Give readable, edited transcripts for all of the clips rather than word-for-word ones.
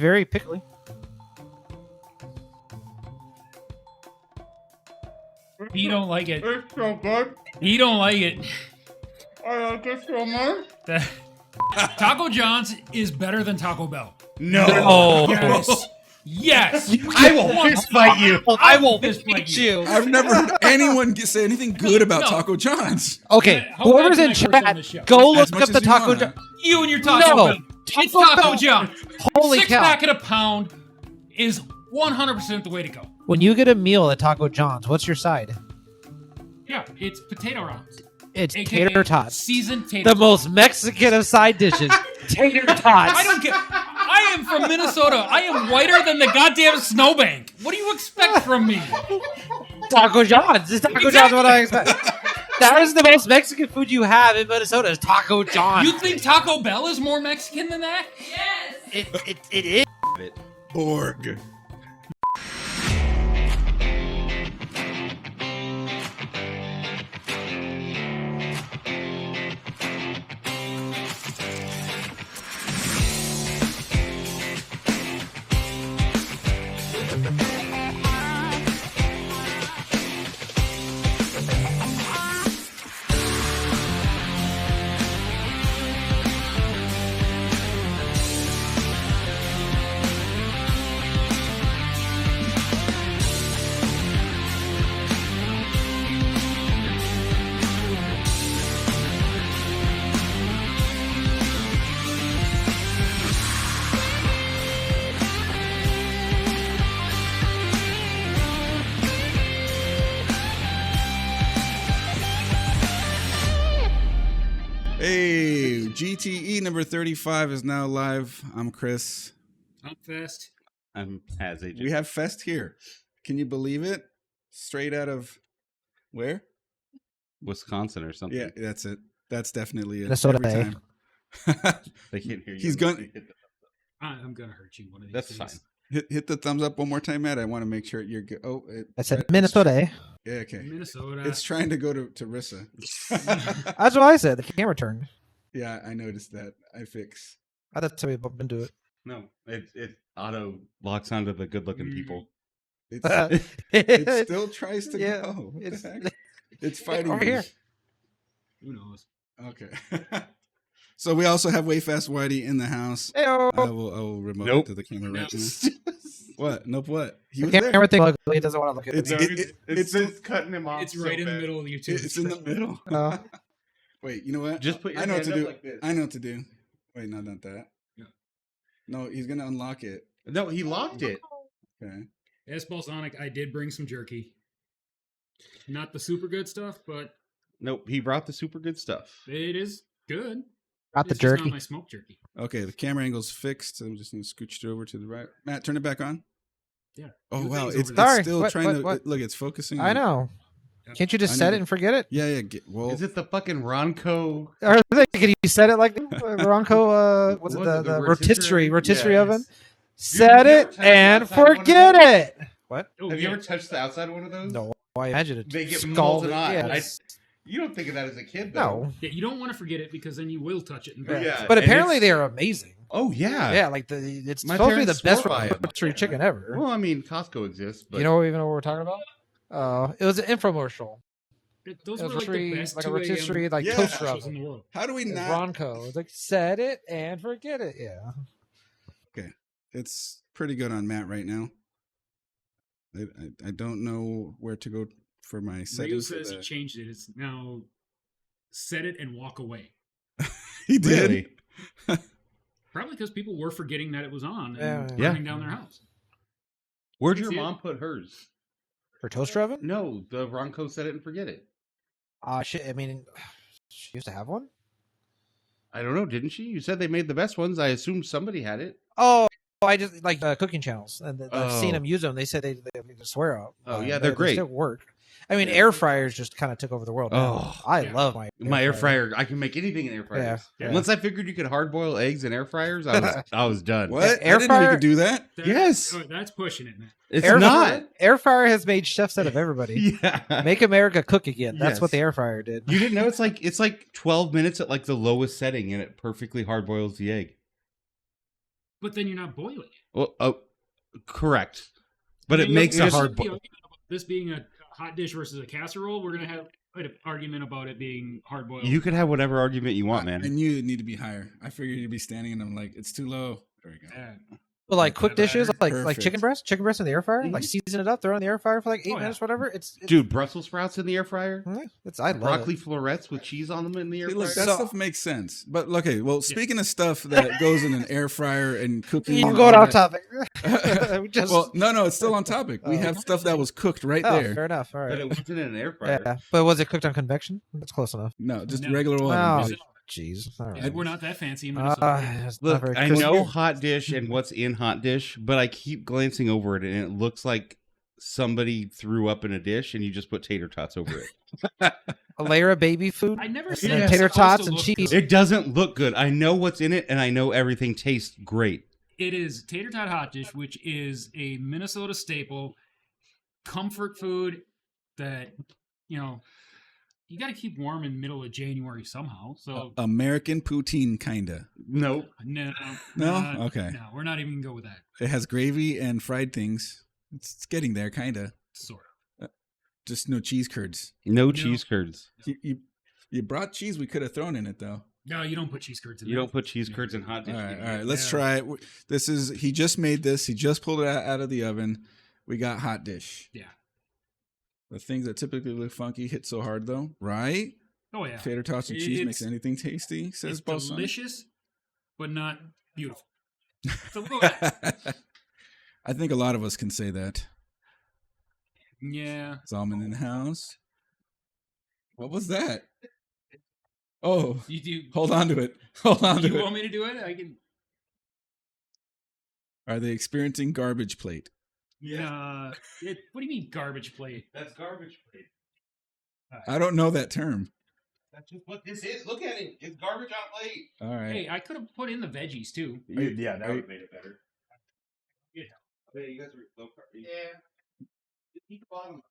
very pickly. He don't like it. It's so good. He don't like it. I like it so much. Taco John's is better than Taco Bell. No. Yes. Yes. I will fist fight you. I will fist fight you. I've never heard anyone say anything good about No. Taco John's. Okay, How whoever's bad in can I curse on this show? chat, go As look much up the as you Taco wanna. John. You and your Taco No. Bell. It's Taco Taco Bell. John. Holy Six cow. pack at a pound is 100% the way to go. When you get a meal at Taco John's, what's your side? Yeah, it's potato rounds. It's AKA tater tots. Seasoned tater The most Mexican of side dishes. Tater tots. I don't care. I am from Minnesota. I am whiter than the goddamn snowbank. What do you expect from me? Taco John's. It's Taco John's what I expect. That is the most Mexican food you have in Minnesota is Taco John's. You think Taco Bell is more Mexican than that? Yes. It is. Borg. Hey, GTE number 35 is now live. I'm Chris. I'm fast. I'm as agent. We have Fest here. Can you believe it? Straight out of where? Wisconsin or something. Yeah, that's it. That's definitely it. Minnesota, Every eh? time. They can't hear you. He's going. I'm gonna hurt you one of these That's days. fine. Hit the thumbs up one more time, Matt. I want to make sure you're good. Oh, I said Minnesota, eh? Yeah, okay. Minnesota. It's trying to go to Rissa. That's what I said. The camera turned. Yeah, I noticed that. I fix. I thought somebody bumped into it. No, it auto locks onto the good-looking people. It's, it still tries to Yeah, go. What it's- the heck? It's fighting Over me. here. Who knows? Okay. So we also have Wayfast Whitey in the house. Hey-o. I will remote Nope. it to the camera right Nope. now. What? Nope. What? He The was there. camera thing ugly. He doesn't want to look at It's me. it's cutting him off. It's right in the middle of you two. it's in the middle. Oh. Wait, you know what? Just put your I know what hand to up do. like this. I know what to do. Wait, no, not that. Yeah. No, he's gonna unlock it. No, he locked it. Okay. As Balsonic, I did bring some jerky. Not the super good stuff, but Nope, he brought the super good stuff. it is good. Not the It's just jerky. not my smoked jerky. Okay, the camera angle's fixed. I'm just gonna scooch it over to the right. Matt, turn it back on. Yeah. Oh Two wow, things it's over there. Sorry, still what- trying what- to what? look. It's focusing. I know. Can't you just I set know. it and forget it? Yeah. Well, Is it the fucking Ronco? Or can you set it like Ronco? What's it? What was The, it, the the rotisserie rotisserie? oven. Yes. Set you ever it touched and outside one of forget those? it. What? Oh, Have you yeah. ever touched the outside of one of those? No, I imagine it. They get scalded. molten on. Yeah, I- You don't think of that as a kid, though. no. Yeah, you don't want to forget it because then you will touch it. And Yeah. Yeah, But and apparently it's- they are amazing. Oh yeah. Yeah, like it's My supposed to be the parents best swore by it. rotisserie chicken ever. Well, I mean, Costco exists, but You know even what we're talking about? It was an infomercial. Those It were was like the best like a 2 a.m. rotisserie like Yeah. toaster shows in oven. the world. how do we It's not? Ronco. It's like set it and forget it. Yeah. It's pretty good on Matt right now. I don't know where to go for my Rio settings. for says he the- changed it. It's now set it and walk away. He did. really, Probably because people were forgetting that it was on Yeah. and Yeah. burning down their house. where'd You your see it? mom put hers? Her toaster oven? No, the Ronco set it and forget it. Shit. I mean, she used to have one. I don't know, didn't she? You said they made the best ones. I assume somebody had it. Oh, I just like cooking channels, and I've seen Oh. them use them. They said they swear out. Oh, yeah, they're They great. still work. I mean, air fryers just kind of took over the world. now. Oh, I yeah. love My air fryer, I can make anything in air fryers. Yeah. Once I figured you could hard boil eggs in air fryers, I was done. What? Air I didn't know you fryer- could do that. Yes. That's pushing it, man. It's Air not. Air fryer has made chefs out of everybody. Yeah. Make America cook again. That's Yes. what the air fryer did. You didn't know it's like 12 minutes at like the lowest setting and it perfectly hard boils the egg. But then you're not boiling it. Well, correct. But And it then makes you a have hard the argument about this being a hot dish versus a casserole. We're gonna have an argument about it being hard boiled. You could have whatever argument you want, I man. knew it'd need to be higher. I figured you'd be standing and I'm like, it's too low. There we go. Well, like quick dishes, like Perfect. chicken breast in the air fryer, like season it up, throw it in the air fryer for like 8 Oh, yeah. minutes, whatever. It's Dude, Brussels sprouts in the air fryer? I love Broccoli it. florets with cheese on them in the air See, fryer? look, that stuff makes sense. But okay, well, speaking of stuff that goes in an air fryer and cooking, I'm and going all off topic. that- We just, well, no, it's still on topic. We have stuff that was cooked right oh, there. fair enough. All But right. it wasn't in an air fryer. Yeah, but was it cooked on convection? That's close enough. No, just No. regular oil. Oh, Really. jeez. All Yeah, right. we're not that fancy in Minnesota. It's not Look, very I crispy. know hot dish and what's in hot dish, but I keep glancing over it and it looks like somebody threw up in a dish and you just put tater tots over it. A layer of baby food. I never And said then it's tater supposed tots to and look cheese. good. It doesn't look good. I know what's in it and I know everything tastes great. It is tater tot hot dish, which is a Minnesota staple, comfort food that you got to keep warm in the middle of January somehow. So American poutine, kinda. Nope. no, Okay. no, we're not even gonna go with that. It has gravy and fried things. It's getting there, kinda. Sort Just no cheese curds. No cheese curds. You brought cheese. We could have thrown in it though. of. No, you don't put cheese curds in. You there. don't put cheese curds in hot dish. All right. Let's Yeah. try it. This is he just made this. He just pulled it out of the oven. We got hot dish. Yeah. The things that typically look funky hit so hard though, right? Oh yeah. Tater tots and cheese makes anything tasty. Says It's Boss. delicious, but not beautiful. So we'll go with that. I think a lot of us can say that. Yeah. Zalman in the house. What was that? Oh, You do. hold on to it. Hold on You to want it. me to do it? I can. Are they experiencing garbage plate? Yeah. What do you mean garbage plate? That's garbage plate. I don't know that term. That's just what this is. Look at it. It's garbage on plate. All right. Hey, I could have put in the veggies too. Yeah, that are would you- have made it better. Yeah. You guys are low carb. Yeah. Just eat the bottom.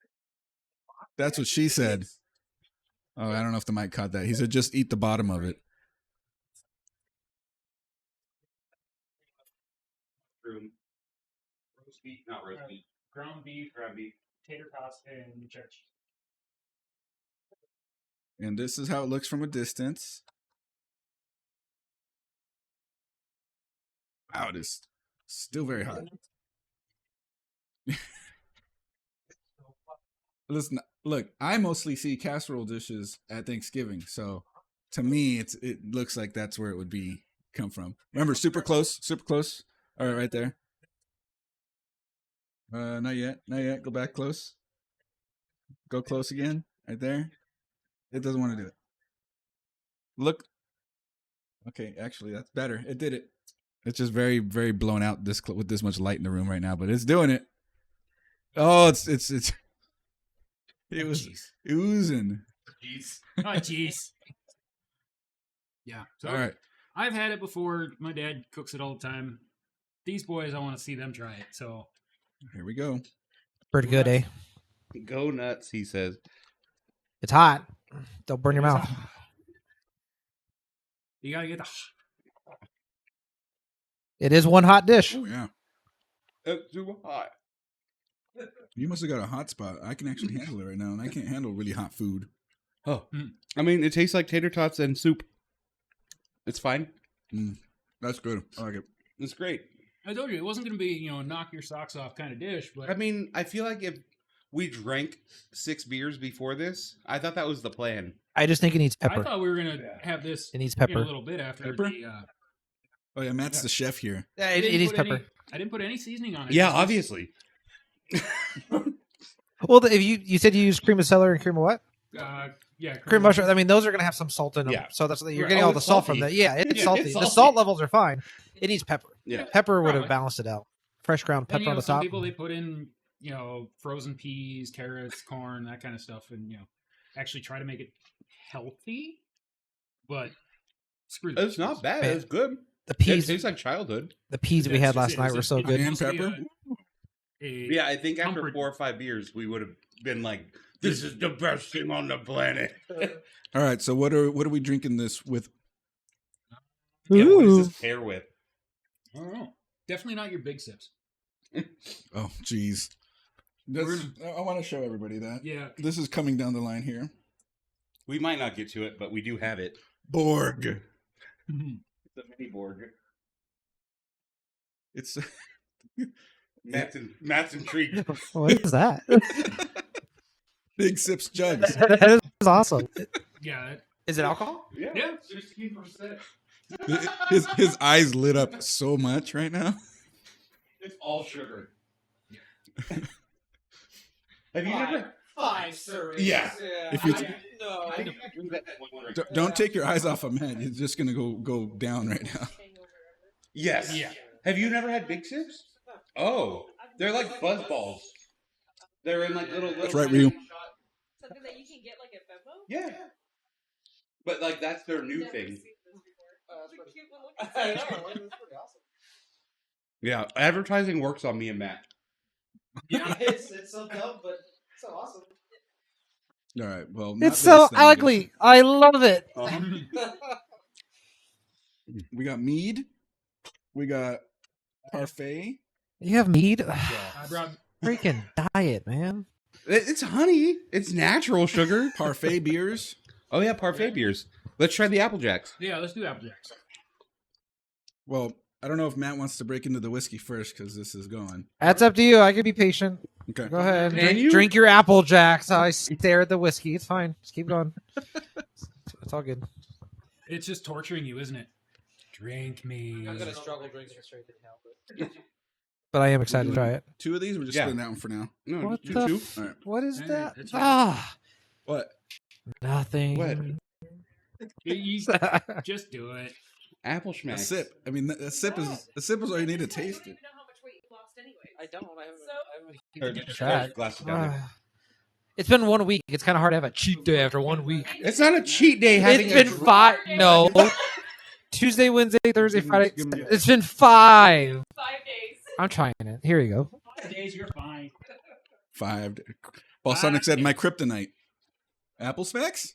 That's what she said. Oh, I don't know if the mic caught that. He said just eat the bottom of it. Room. Roast beef, not roast beef. Ground beef, tater tots, and cheddar cheese. And this is how it looks from a distance. Wow, it is still very hot. Listen, look, I mostly see casserole dishes at Thanksgiving, so to me, it looks like that's where it would come from. Remember, super close. All right, right there. Not yet. Go back close. Go close again. Right there. It doesn't want to do it. Look. Okay, actually, that's better. It did it. It's just very, very blown out with this much light in the room right now, but it's doing it. Oh, it was oozing. Jeez. Oh, jeez. Yeah. So All right. I've had it before. My dad cooks it all the time. These boys, I want to see them try it. So Here we go. Pretty good, eh? Go nuts, he says. It's hot. Don't burn your mouth. you gotta get the. It is one hot dish. Oh, yeah. It's too hot. You must have got a hot spot. I can actually handle it right now, and I can't handle really hot food. Oh, I mean, it tastes like tater tots and soup. It's fine. That's good. I like it. It's great. I told you it wasn't gonna be knock your socks off kind of dish, but I mean, I feel like if we drank 6 beers before this, I thought that was the plan. I just think it needs I pepper. thought we were gonna have this It needs in a pepper. little bit after Pepper? the. Oh, yeah, Matt's the chef here. Yeah, I it didn't needs put pepper. I didn't put any seasoning on it. Yeah, It's just- obviously. Well, if you said you use cream of celery and cream of what? Yeah, Cream mushroom. I mean, those are going to have some salt in them. Yeah. So that's you're Right. getting Oh, all the it's salt from salty. that. Yeah, it's Yeah, salty. it's The salty. salt levels are fine. It needs pepper. Yeah. Pepper would have Probably. balanced it out. Fresh ground And, pepper on the some top. people they put in frozen peas, carrots, corn, that kind of stuff, and actually try to make it healthy. But screw that. It's not bad. Man. It's good. The It peas, tastes like childhood. the peas we had last night were so good. And pepper? Yeah, I think after Comfort. 4 or 5 beers, we would have been like, "This is the best thing on the planet." All right, so what are we drinking this with? Yeah, what Ooh. does this pair with? I don't know. Definitely not your big sips. Oh, jeez. I want to show everybody that. Yeah. This is coming down the line here. We might not get to it, but we do have it. Borg. It's a mini Borg. It's Matt's intrigued. What is that? Big Sips jugs. That is awesome. Yeah. Is it alcohol? Yeah. 16%. His eyes lit up so much right now. It's all sugar. Have you ever? 5 servings. Yeah. If you No. don't take your eyes off of Matt, he's just gonna go down right now. Yes. Yeah. Have you never had Big Sips? Oh, they're like buzz balls. They're in like little. That's right, Ryu. Something that you can get like at Bevmo? Yeah. But like that's their new thing. Yeah, advertising works on me and Matt. Yeah. It's so dumb, but so awesome. All right. Well, not It's so this, then, I guess. ugly. I love it. We got mead. We got parfait. You have mead? I brought. Freaking diet, man. It's honey. It's natural sugar. Parfait beers. Oh yeah, parfait beers. Let's try the Apple Jacks. Yeah, let's do Apple Jacks. Well, I don't know if Matt wants to break into the whiskey first because this is going. That's up to you. I can be patient. Okay. Go ahead. Can you? Drink your Apple Jacks. I stare at the whiskey. It's fine. Just keep going. It's all good. It's just torturing you, isn't it? Drink me. struggle drinking it straight to hell. But I am excited to try it. 2 of these. We're just Yeah. doing that one for now. No, What two. the All right. What is Hey, that? that's Ah, What? nothing. What? You just do it. Apple A schmack. sip. I mean, a sip is all you need to I taste don't it. even know how much weight you lost anyway. I don't. I So- haven't Or track. glasses down there. Ah. It's been 1 week. It's kind of hard to have a cheat day after 1 week. It's not a cheat day. Having It's been a 5. No. Tuesday, Wednesday, Thursday, Give me- Friday. give me- It's been 5. 5 days. I'm trying it. Here you go. 5 days, you're fine. 5. Balsonic said my kryptonite. Apple smacks?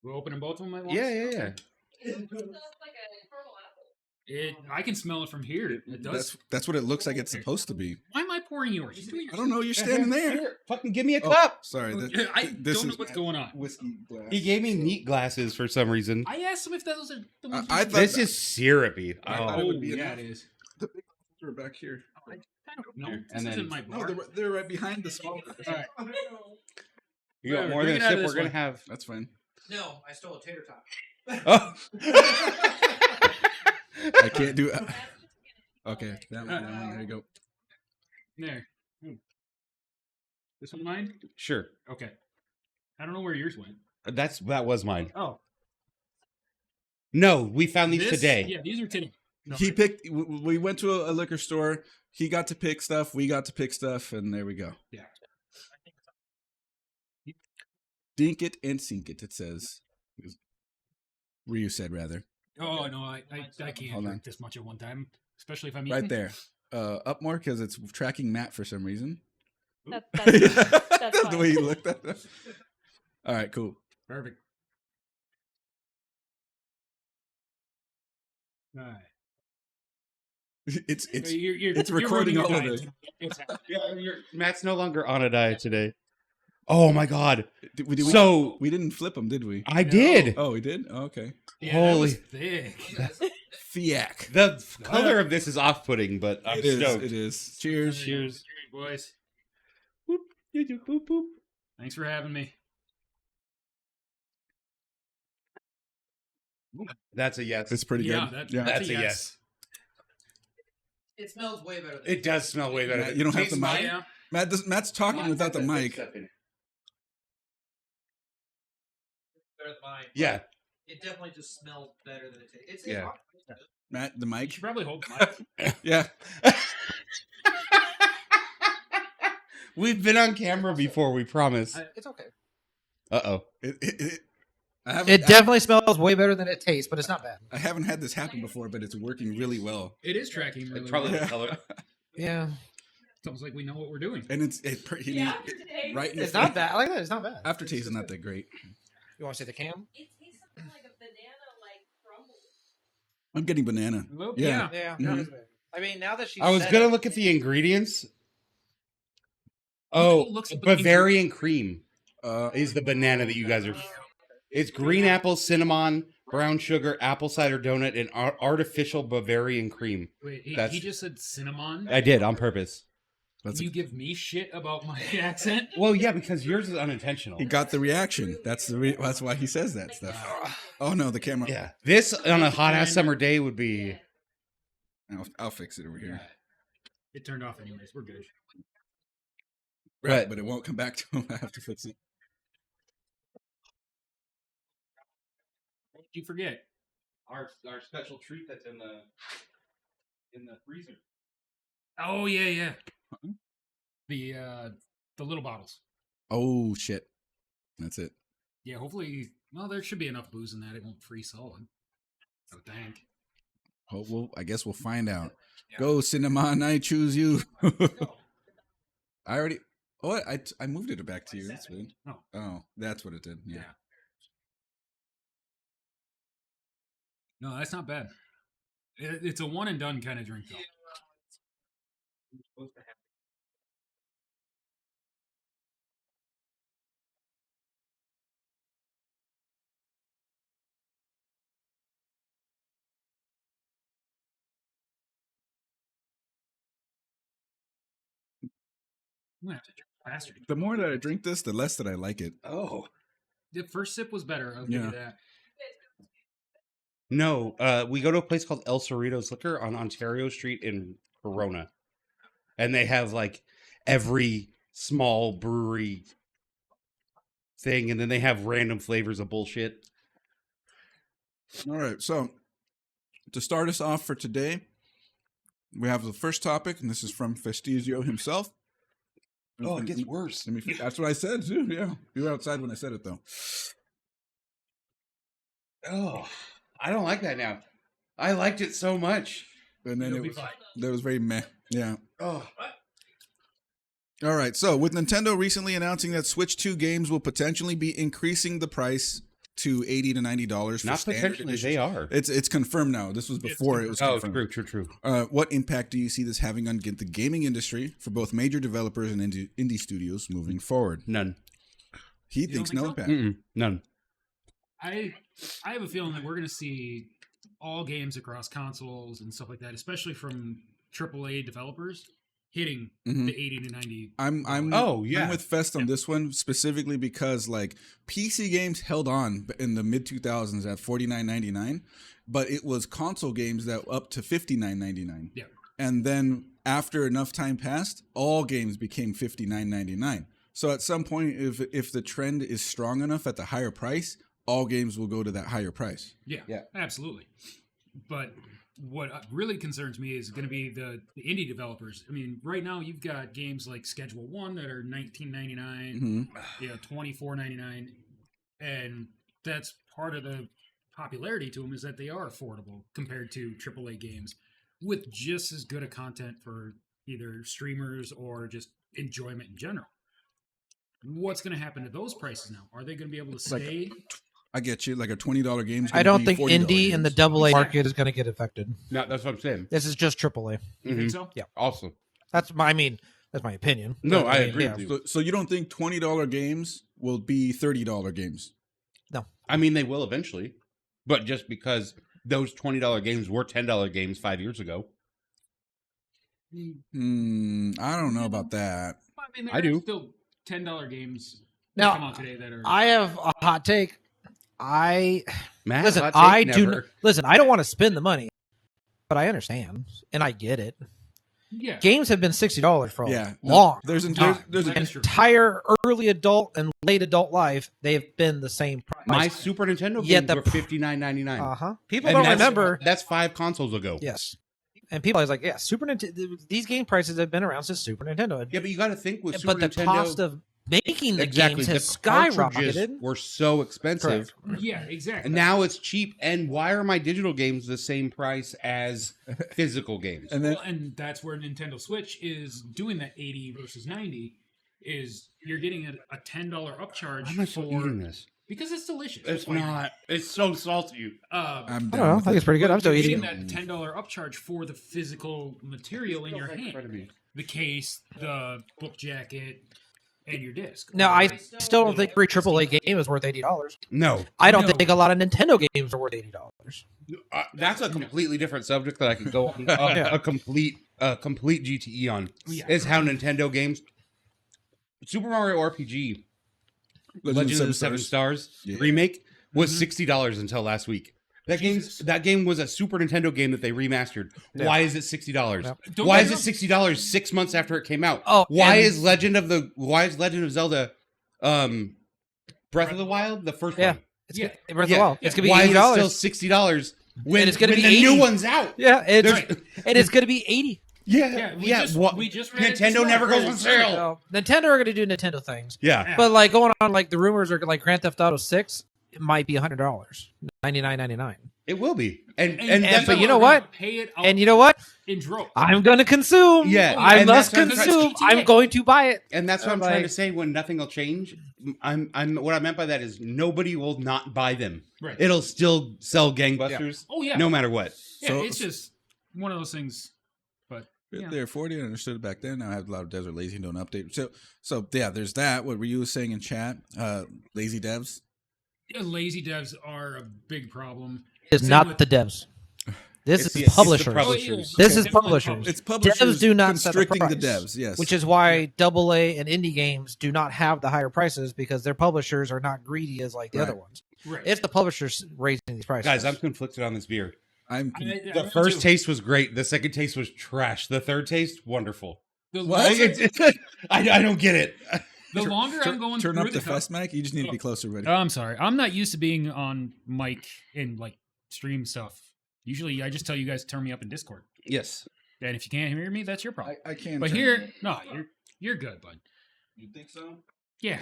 We're opening both of them at once? Yeah. It smells like a caramel apple. I can smell it from here. It does. That's what it looks like it's supposed to be. Why am I pouring yours? Just do yours. I don't know. You're standing there. Here, fucking give me a Oh, cup. sorry. I This don't know is what's going on. whiskey glass. He gave me neat glasses for some reason. I asked him if those are the ones. I you- thought This that- is syrupy. I thought Oh. it would be yeah, enough. it is. The big ones are back here. No, Here, this and then- isn't my No, bar. they're right behind the small. Alright. You got Whatever, more drink than it a out sip. of We're this gonna one. have. That's fine. No, I stole a tater tot. Oh. I can't do it. Okay, that one. There you go. There. This one mine? Sure. Okay. I don't know where yours went. That was mine. Oh. No, we found these This? today. Yeah, these are today. No, He picked. We went to a liquor store. He got to pick stuff. We got to pick stuff, and there we go. Yeah. Dink it and sink it. It says. Ryu said rather. Oh no, I can't Hold on. drink this much at one time, especially if I'm Right eating. there. Up more because it's tracking Matt for some reason. That's That's the fine. way you looked at it. All right, cool. Perfect. All right. It's You're it's recording ruining all your of diet. it. It's Matt's no longer on a diet today. Oh my god. So we didn't flip them, did we? I did. Oh, we did. Oh, okay. yeah, Holy- that was thick. Fiac. The color of this is off-putting, but I'm It is. stoked. It is. Cheers. Cheers, boys. Boop, boop, boop. Thanks for having me. That's a yes. It's pretty Yeah, good. Yeah. That's a yes. It smells way better. It does smell way better. Matt, you don't have Tastes the mic? mine. Yeah. Matt's talking without the mic. better than mine. Yeah. It definitely just smells better than it tastes. It's Yeah. Matt, the You mic. should probably hold the mic. Yeah. We've been on camera before, we promise. It's okay. Uh-oh. I haven't. It definitely smells way better than it tastes, but it's not bad. I haven't had this happen before, but it's working really well. It is tracking really It's probably well. the color. Yeah, It's almost like we know what we're doing. And it's Yeah, today. right in the it's not face. bad. I like that. It's not bad. Aftertaste is not that great. You want to see the cam? It tastes something like a banana, like crumble. I'm getting banana. Yeah. Yeah. Mhm. I mean, now that she I was said gonna it, look at the ingredients. It Oh, looks like Bavarian cream Uh, is the banana that you guys are. It's green apple, cinnamon, brown sugar, apple cider donut, and artificial Bavarian cream. Wait, That's- he just said cinnamon. I did on purpose. that's You give me shit about my accent? Well, yeah, because yours is unintentional. he got the reaction. That's that's why he says that stuff. Oh no, the camera. Yeah, this on a hot ass summer day would be. I'll fix it over here. It turned off anyways. We're good. Right, but it won't come back to him. I have to fix it. What did you forget? Our special treat that's in the freezer. Oh yeah. The little bottles. Oh shit, that's it. Yeah, hopefully. Well, there should be enough booze in that it won't freeze solid. Oh, thank. Oh, well, I guess we'll find out. Yeah. Go cinnamon, I choose you. I already. Oh, I moved it back to you. That's weird. No. Oh, that's what it did. Yeah. No, that's not bad. It's a one and done kind of drink, though. I'm gonna have to drink faster. The more that I drink this, the less that I like it. Oh The first sip was better. I'll give Yeah. you that. no, we go to a place called El Cerritos Liquor on Ontario Street in Corona, and they have like every small brewery thing, and then they have random flavors of bullshit. All right, so to start us off for today, we have the first topic, and this is from Festizio himself. Oh, it gets worse. That's what I said too. Yeah, you were outside when I said it though. Oh, I don't like that now. I liked it so much. And then It'll it be was fine. that was very meh. Yeah. Oh, All right, so with Nintendo recently announcing that Switch 2 games will potentially be increasing the price to $80 to $90 for not standard potentially. editions. They are. It's confirmed now. This was before it was Oh, confirmed. true. What impact do you see this having on the gaming industry for both major developers and indie studios moving forward? None. He don't thinks think no so? impact. Mm-mm. None. I have a feeling that we're going to see all games across consoles and stuff like that, especially from AAA developers, hitting Mhm. the 80 to 90. I'm with Fest on this one specifically because like PC games held on in the mid 2000s at $49.99, but it was console games that were up to $59.99. Yeah. And then after enough time passed, all games became $59.99. So at some point, if the trend is strong enough at the higher price, all games will go to that higher price. Yeah, absolutely. But what really concerns me is going to be the indie developers. I mean, right now you've got games like Schedule 1 that are $19.99, $24.99, and that's part of the popularity to them is that they are affordable compared to AAA games with just as good a content for either streamers or just enjoyment in general. What's going to happen to those prices now? Are they going to be able to stay? I get you. Like a $20 game. I don't think indie and the AA market is going to get affected. No, that's what I'm saying. This is just AAA. You think so? Yeah. Also, That's my opinion. no, But, I mean, agree yeah. with you. So you don't think $20 games will be $30 games? I mean, they will eventually, but just because those $20 games were $10 games 5 years ago. I don't know about that. I mean, there I are do. still $10 games Now, that come out today that are. I have a hot take. Matt, Listen, hot take, I do. never. Listen, I don't want to spend the money, but I understand and I get it. yeah. Games have been $60 for a Yeah, long There's time. there's That's true. Entire early adult and late adult life, they have been the same price. My Super Nintendo Yet games the were pr- $59.99. People don't remember. That's 5 consoles ago. Yes, and people are like, yeah, Super Nintendo. These game prices have been around since Super Nintendo. Yeah, but you got to think with Super But the Nintendo, cost of making the exactly games has the cartridges skyrocketed. were so expensive. Correct. Yeah, exactly. And now it's cheap. And why are my digital games the same price as physical games? and then Well, and that's where Nintendo Switch is doing that 80 versus 90. Is you're getting a $10 upcharge Why am I still for eating this? Because it's delicious. It's not. It's so salty. I'm I don't down know. I with think it. it's pretty good. I'm still You're eating getting it. that $10 upcharge for the physical material in your hand. The case, the book jacket, and your disc. Now, I still don't think every AAA game is worth $80. No, I don't No. think a lot of Nintendo games are worth $80. that's a completely different subject that I could go on a complete GTE on. Yeah. Is how Nintendo games, Super Mario RPG, Legend of the Seven Stars Yeah. remake was $60 until last week. Jesus. That game was a Super Nintendo game that they remastered. Yeah. Why is it $60? Yeah. Don't Why get is me it $60 6 months after it came out? Oh, why and- is Legend of Zelda Breath of the Wild the first Yeah. one? It's Yeah. Breath of the Wild. It's gonna be Why is it $80. still $60 when it's gonna when be the 80. new one's out? Yeah, it's Right. and it's gonna be $80. Yeah, we just read it this Nintendo never goes morning. on sale. So, Nintendo are gonna do Nintendo things, Yeah. but like going on, like the rumors are like Grand Theft Auto 6, it might be $100, $99.99. It will be. And And that's but people you know are gonna what? Pay it out And you know what? in droves. I'm gonna consume. Yeah, I and must that's what I'm consume. trying- I'm going to buy it. and that's what I'm Like- trying to say when nothing will change. I'm what I meant by that is nobody will not buy them. Right. It'll still sell gangbusters Oh yeah. no matter what. Yeah, So- it's just one of those things. But yeah. They're 40. I understood it back then. Now I have a lot of devs are lazy and don't update. So yeah, there's that. What were you saying in chat? Lazy devs. Lazy devs are a big problem. It's Same not with- the devs. This It's is the publishers. publishers. This Okay. is publishers. It's publishers do not set the constricting the price, devs. Yes, Which is why AA and indie games do not have the higher prices because their publishers are not greedy as like the other Right. ones. Right. It's the publishers raising these prices. Guys, I'm conflicted on this beer. I'm. The first taste was great. The second taste was trash. The third taste, wonderful. The What? longer, I don't get it. the longer I'm going turn through up the cup- fest mic. You just need to be closer, buddy. Oh, I'm sorry. I'm not used to being on mic and like stream stuff. Usually, I just tell you guys to turn me up in Discord. Yes. And if you can't hear me, that's your problem. I can. But turn- here, no, you're good, bud. you think so? Yeah,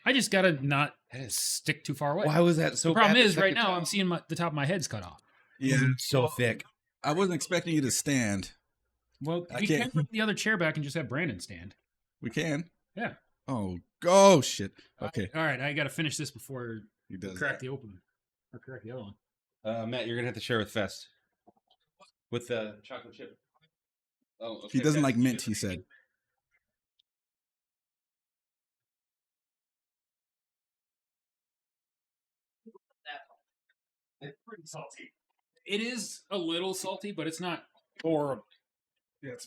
I just gotta not stick too far away. Why was that so The problem bad is, the right second now, time? I'm seeing the top of my head's cut off. Yeah, so thick. I wasn't expecting you to stand. Well, I we can't- can put the other chair back and just have Brandon stand. We can. Yeah. Oh, go shit. Okay, All right, I got to finish this before he does. crack the open or crack the other one. Matt, you're gonna have to share with Fest with the chocolate chip. Oh, okay. He doesn't like mint. He said. It's pretty salty. It is a little salty, but it's not horrible. Yeah, it's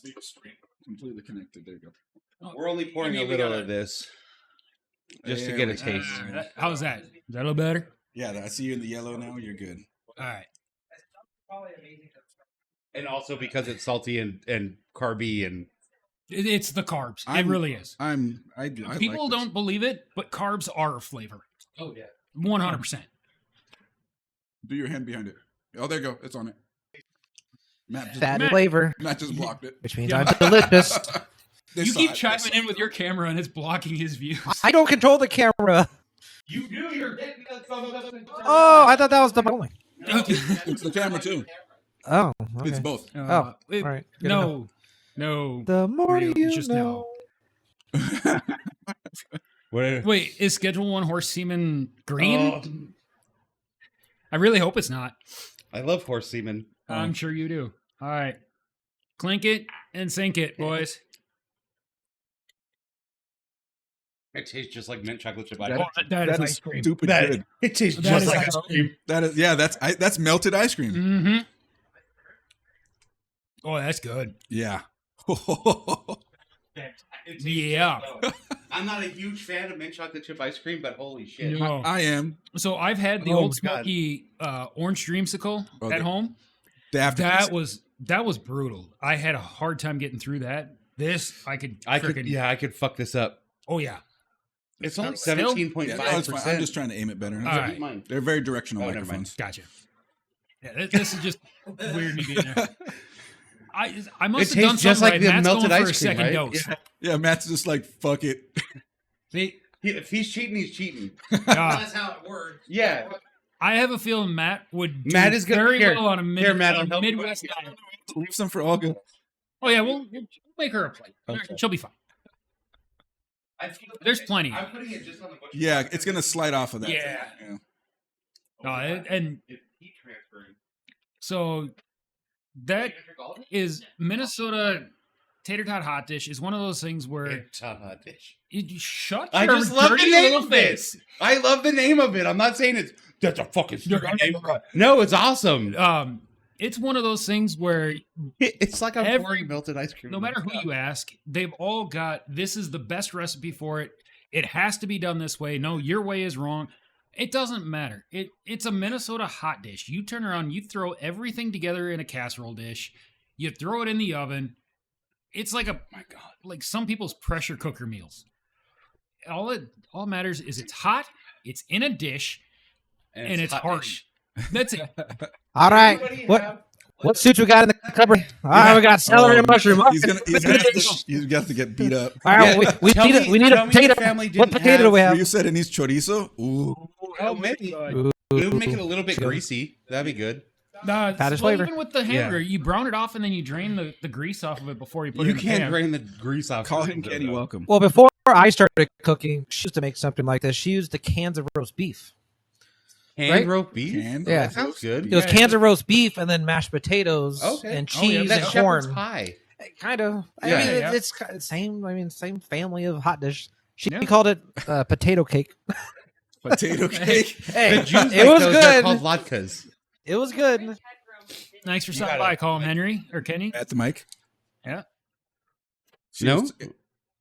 completely connected. There you go. We're only pouring You a mean we little gotta- of this just to There get a we go. taste. How's that? Is that a little better? Yeah, I see you in the yellow now. You're good. All right. And also because it's salty and carby and It's the carbs. It I'm- really is. I People like this. don't believe it, but carbs are a flavor. oh yeah. 100%. Do your hand behind it. Oh, there you go. It's on it. Matt just, Fat Matt- flavor, Matt just blocked it. which means Yeah. I'm delicious. They You saw keep it. They chiming saw in with your camera and it's blocking his view. I don't control the camera. You do your Oh, I thought that was the bowling. It's the camera too. Oh, okay. It's both. Oh, all right. Good enough. no. The more Real- you just know. Wait, is Schedule 1 horse semen green? I really hope it's not. I love horse semen. I'm sure you do. All right. Clink it and sink it, boys. It tastes just like mint chocolate chip. That- That is That ice is cream. stupid That- good. It tastes That just is like ice ice cream. That is that's melted ice cream. Mm-hmm. Oh, that's good. Yeah. Yeah. I'm not a huge fan of mint chocolate chip ice cream, but holy shit. No. I am. So I've had the Oh old my God. smoky orange dreamsicle Oh, at the- home. The aftertaste. That was brutal. I had a hard time getting through that. This I could frickin' I could fuck this up. Oh yeah. It's only Still? 17.5%. Yeah, no, it's fine. I'm just trying to aim it better. All right. Mine. They're very directional Oh, never mind. microphones. Gotcha. Yeah, this is just weird me being there. I must It have done tastes just something like right. the Matt's melted going for a ice cream, second right? dose. Yeah. Yeah, Matt's just like, fuck it. See, If he's cheating, he's cheating. uh, how it works. Yeah. I have a feeling Matt would do Matt is gonna- very here. well on a Here, Matt, I'll help you. Midwest diet. Leave some for Olga. Oh yeah, we'll make her a plate. Okay. She'll be fine. There's plenty. I'm putting it just on the butcher. Yeah, it's gonna slide off of that. Yeah. Yeah. And It's heat transferring. so that is Minnesota tater tot hot dish is one of those things where It's a hot dish. you shut I your just love the dirty name little of it. face. I love the name of it. I'm not saying that's a fucking stupid name. No, it's awesome. It's one of those things where It's like a every- pouring melted ice cream. no matter who you ask, they've all got this is the best recipe for it. It has to be done this way. No, your way is wrong. It doesn't matter. It's a Minnesota hot dish. You turn around, you throw everything together in a casserole dish, you throw it in the oven. It's like like some people's pressure cooker meals. All matters is it's hot, it's in a dish, and it's hot hearty. dish. That's it. All right. What suits we got in the cupboard? All right, we got celery and mushroom. He's got to get beat up. All right, we need a potato. What potato do we have? You said it needs chorizo. Ooh. Oh, maybe. Ooh. We'll make it a little bit greasy. That'd be good. That is flavor. Even with the hamburger, you brown it off and then you drain the grease off of it before you put it You in the can't pan. drain the grease off. Call him Kenny. Welcome. Well, before I started cooking, she used to make something like this. She used the cans of roast beef. Hand Right? roast beef. Canned Yeah. That sounds good. It was cans of roast beef and then mashed potatoes and cheese That and shepherd's corn. pie. Kind of. I Yeah. mean, Yeah. it's same. I mean, same family of hot dish. She Yeah. called it potato cake. Potato cake. Hey, The Jews it like was those, they're good. called latkes. It was good. Thanks for stopping by. Call him Henry or Kenny. At the mic. Yeah. No?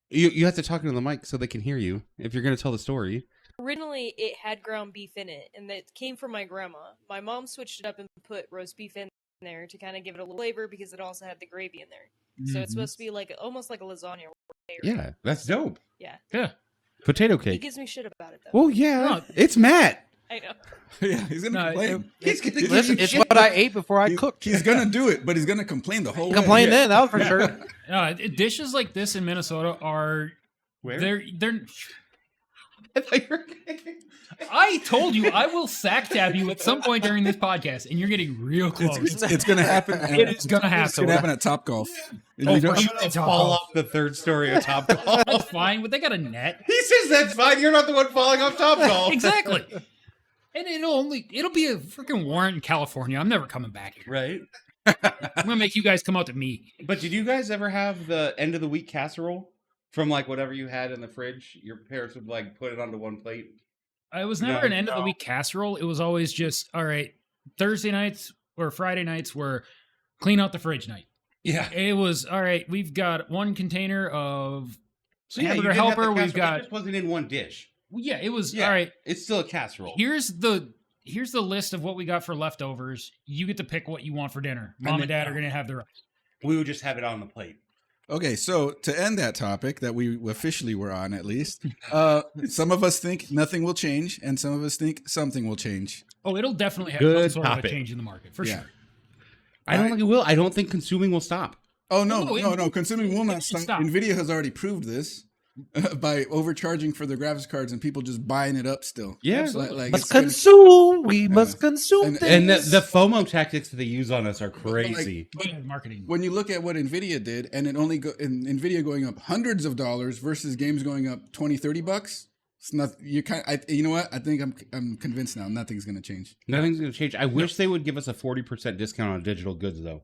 You have to talk into the mic so they can hear you if you're going to tell the story. Originally, it had ground beef in it, and it came from my grandma. My mom switched it up and put roast beef in there to kind of give it a little flavor because it also had the gravy in there. So it's supposed to be like almost like a lasagna. Yeah, that's dope. Yeah. Yeah. Potato He cake. gives me shit about it though. Well, yeah, No. it's Matt. I know. Yeah, he's gonna complain. He's gonna give Listen, you it's shit. what I ate before I He- cooked. He's gonna do it, but he's gonna complain the whole way. Complain then, that was for sure. Dishes like this in Minnesota are Where? they're. I thought you were I told you I will sack tab you at some point during this podcast, and you're getting real close. It's gonna happen. It is gonna happen. It's gonna happen at Top Golf. Oh, You don't- for sure. Let's fall off the third story of Top Golf. That's fine, but they got a net. He says that's fine. You're not the one falling off Top Golf. Exactly. And it'll be a freaking warrant in California. I'm never coming back here. Right. I'm gonna make you guys come out to me. But did you guys ever have the end of the week casserole from like whatever you had in the fridge? Your parents would like put it onto one plate. It was never No, an end of the week casserole. It was always just all right. Thursday nights or Friday nights were clean out the fridge night. Yeah. It was all right. We've got one container of So yeah, you hamburger did have the helper. We've casserole, got it just wasn't in one dish. yeah. It was Yeah. all right. It's still a casserole. Here's the list of what we got for leftovers. You get to pick what you want for dinner. Mom and then- Dad are gonna have the rice. We would just have it on the plate. Okay, so to end that topic that we officially were on, at least, some of us think nothing will change, and some of us think something will change. Oh, it'll definitely have Good some sort of topic. a change in the market for Yeah. sure. I don't think it will. I don't think consuming will stop. Oh no, No, no! Consuming will not stop. stop. Nvidia has already proved this by overcharging for their graphics cards, and people just buying it up still. Yeah. Like Must it's gonna- consume. We must consume And- things. And the FOMO tactics that they use on us are crazy. Marketing. when you look at what Nvidia did, and it only Nvidia going up hundreds of dollars versus games going up $20-$30, it's not. You know what? I think I'm convinced now. Nothing's gonna change. Nothing's going to change. I wish they would give us a 40% discount on digital goods, though.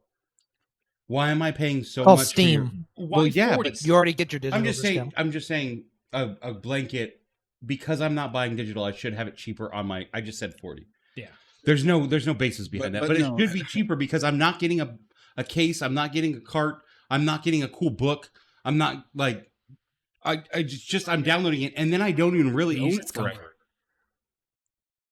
Why am I paying so Oh, much? Steam. Why yeah, 40? but You already get your digital I'm just saying. discount. I'm just saying a blanket because I'm not buying digital. I should have it cheaper on my. I just said 40. Yeah. There's no basis behind But that, but no. it should be cheaper because I'm not getting a case. I'm not getting a cart. I'm not getting a cool book. I'm not like. I just I'm downloading it and then I don't even really own it forever.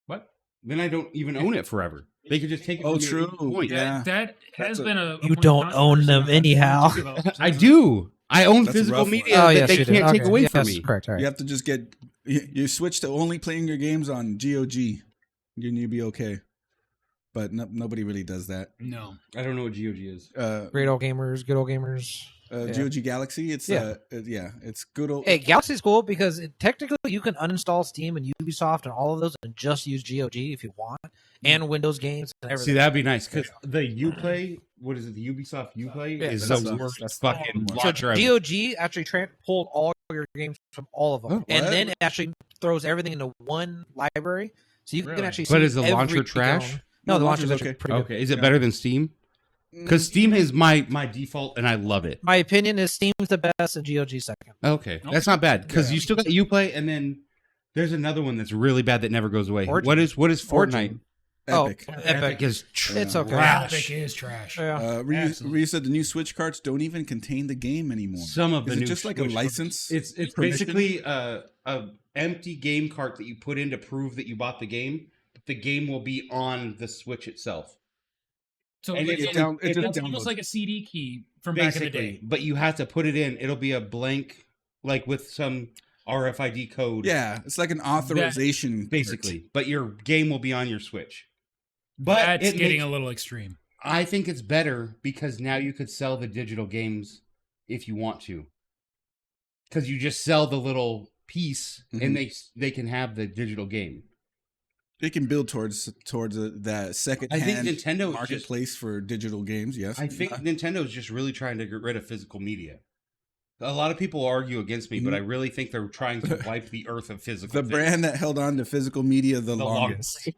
What? Then I don't even own it forever. They could just take it. Oh, from me at true. any point. Yeah. That has been a. You don't own them anyhow. I do. I own That's a physical rough one. media Oh, that yes, they you can't do. take Okay. away Yes, from me. Correct. All right. You have to just get. You switch to only playing your games on GOG, and you'll be okay. But nobody really does that. No. I don't know what GOG is. Great old gamers, good old gamers. GOG Galaxy. It's it's good old. Hey, Galaxy's cool because technically you can uninstall Steam and Ubisoft and all of those and just use GOG if you want, and Windows games and See, everything. that'd be nice because the Uplay, what is it? The Ubisoft Uplay Yeah, is that's the not- worst that's fucking not- So launcher ever. GOG actually pulled all your games from all of them, Oh, and what? then it actually throws everything into one library, so you Really? can actually see. But is the every launcher trash? game. No, No, the launcher's launcher's actually okay. pretty good. Okay, is it Yeah. better than Steam? Because Steam is my default, and I love it. My opinion is Steam's the best and GOG second. Okay, that's not bad because you still got Uplay, and then there's another one that's really bad that never goes away. Origin. What is Fortnite? Origin. Epic. Oh, Epic. is It's okay. Epic is trash. Yeah. Ryu said the new Switch carts don't even contain the game anymore. Some of the Is it new just like Switch a license? It's permission? basically a empty game cart that you put in to prove that you bought the game. But the game will be on the Switch itself. So And like, it it's down- it just almost downloads. like a CD key from back in the Basically, day. but you have to put it in. It'll be a blank, like with some RFID code. Yeah, it's like an authorization. basically. But your game will be on your Switch. But That's it getting makes- a little extreme. I think it's better because now you could sell the digital games if you want to. Because you just sell the little piece and they can have the digital game. They can build towards that second I think hand Nintendo is marketplace for digital games. Yes, I think Nintendo's just really trying to get rid of physical media. A lot of people argue against me, but I really think they're trying to wipe the earth of physical. the things. brand that held on to physical media the The longest.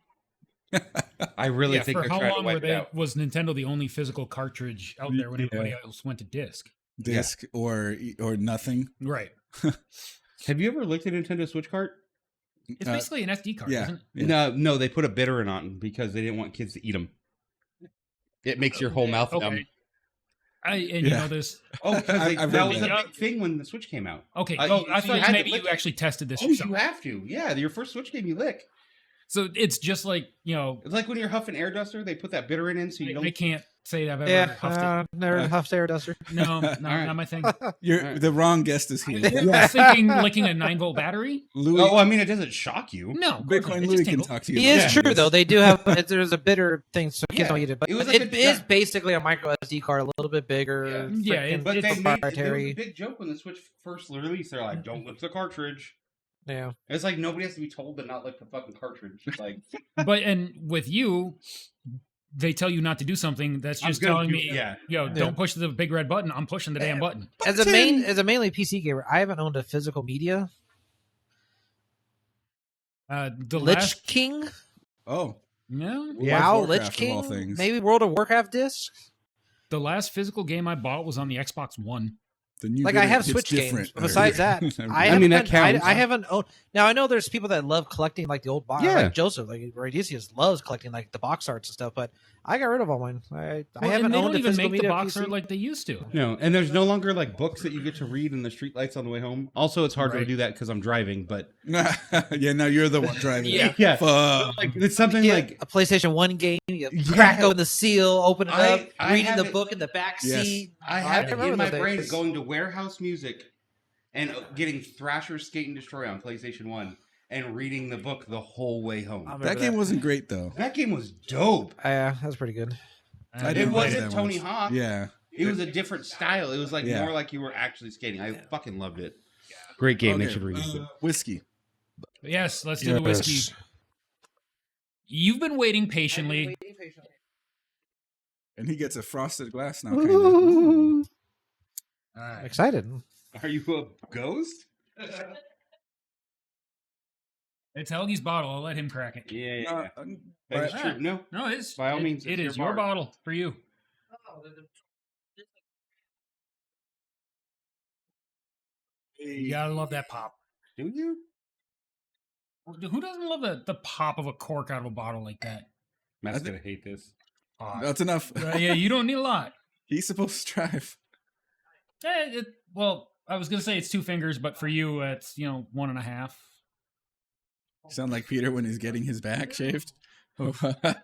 I really Yeah, think for they're how trying to long wipe it out. was Nintendo the only physical cartridge out there when everybody else went to disc? Disc or nothing. Right. Have you ever looked at Nintendo Switch cart? It's basically an SD card, yeah. isn't it? Yeah. No, they put a bitter in on because they didn't want kids to eat them. It makes your whole mouth numb. Okay. You Yeah. know this. Oh, because I've that heard was that. a big thing when the Switch came out. Okay. I I thought thought maybe you lick actually tested this Oh, yourself. you have to. Yeah, your first Switch game, you lick. So it's just like, It's like when you're huffing air duster, they put that bitter in so you I don't. can't say I've ever Yeah, huffed never huffed air duster. it. No, right. not my thing. You're the wrong guest is here. I was thinking licking a 9-volt battery. Louis, Oh, I mean, it doesn't shock you. No, of course not. Bitcoin It Louis just can tingled. talk to you. He about is that. true though. They do have there's a bitter thing, so kids Yeah. don't eat it. But It was it like is a- basically a micro SD card, a little bit bigger. Yeah, freaking But It's they made there was a proprietary. big joke when the Switch first released. They're like, "Don't lick the cartridge." Yeah, It's like nobody has to be told to not lick the fucking cartridge. Like, And with you, they tell you not to do something. That's I'm just gonna telling do- me, yeah. don't push the big red button. I'm pushing the damn button. as a mainly PC gamer, I haven't owned a physical media. The Lich last, King, Oh, no, yeah, Warcraft, Lich of all King, things. maybe World of Warcraft discs. the last physical game I bought was on the Xbox One. then you Like get I it, have it's Switch different. games. But besides that, I mean, that counts. I haven't owned. Now I know there's people that love collecting like the old box. Yeah. Like Joseph, like Radicius loves collecting like the box arts and stuff. But I got rid of all mine. I haven't and they owned don't a even physical make the media box PC. art like they used to. no, and there's no longer like books that you get to read in the streetlights on the way home. Also, it's hard to Right. do that because I'm driving. But Yeah, now you're the one driving. yeah, Fuck. like it's something Yeah, like a PlayStation 1 game, you Yeah. crack open the seal, open it I- up, I reading have the it- book in the back Yes. seat. I have it remember in my those brain days. going to Warehouse Music and getting Thrasher Skate and Destroy on PlayStation 1 and reading the book the whole way home. I remember That game wasn't great though. That game was dope. that was pretty good. I It didn't like wasn't that Tony one. Hawk. Yeah. It was a different style. It was like Yeah. more like you were actually skating. I fucking loved it. Great game. They Okay, should release it. Whiskey. Yes, let's do the whiskey. You've been waiting patiently. And he gets a frosted glass now, kind of. Ooh. I'm excited. Are you a ghost? It's Helgi's bottle. I'll let him crack it. Yeah. Uh, That's but- true. No. No, it's By all means, it it's is your your bar. bottle for you. You gotta love that pop. Do you? Who doesn't love the pop of a cork out of a bottle like that? Matt's gonna hate this. That's enough. Yeah, you don't need a lot. He's supposed to drive. Well, I was gonna say it's 2 fingers, but for you, it's 1.5. Sound like Peter when he's getting his back shaved. The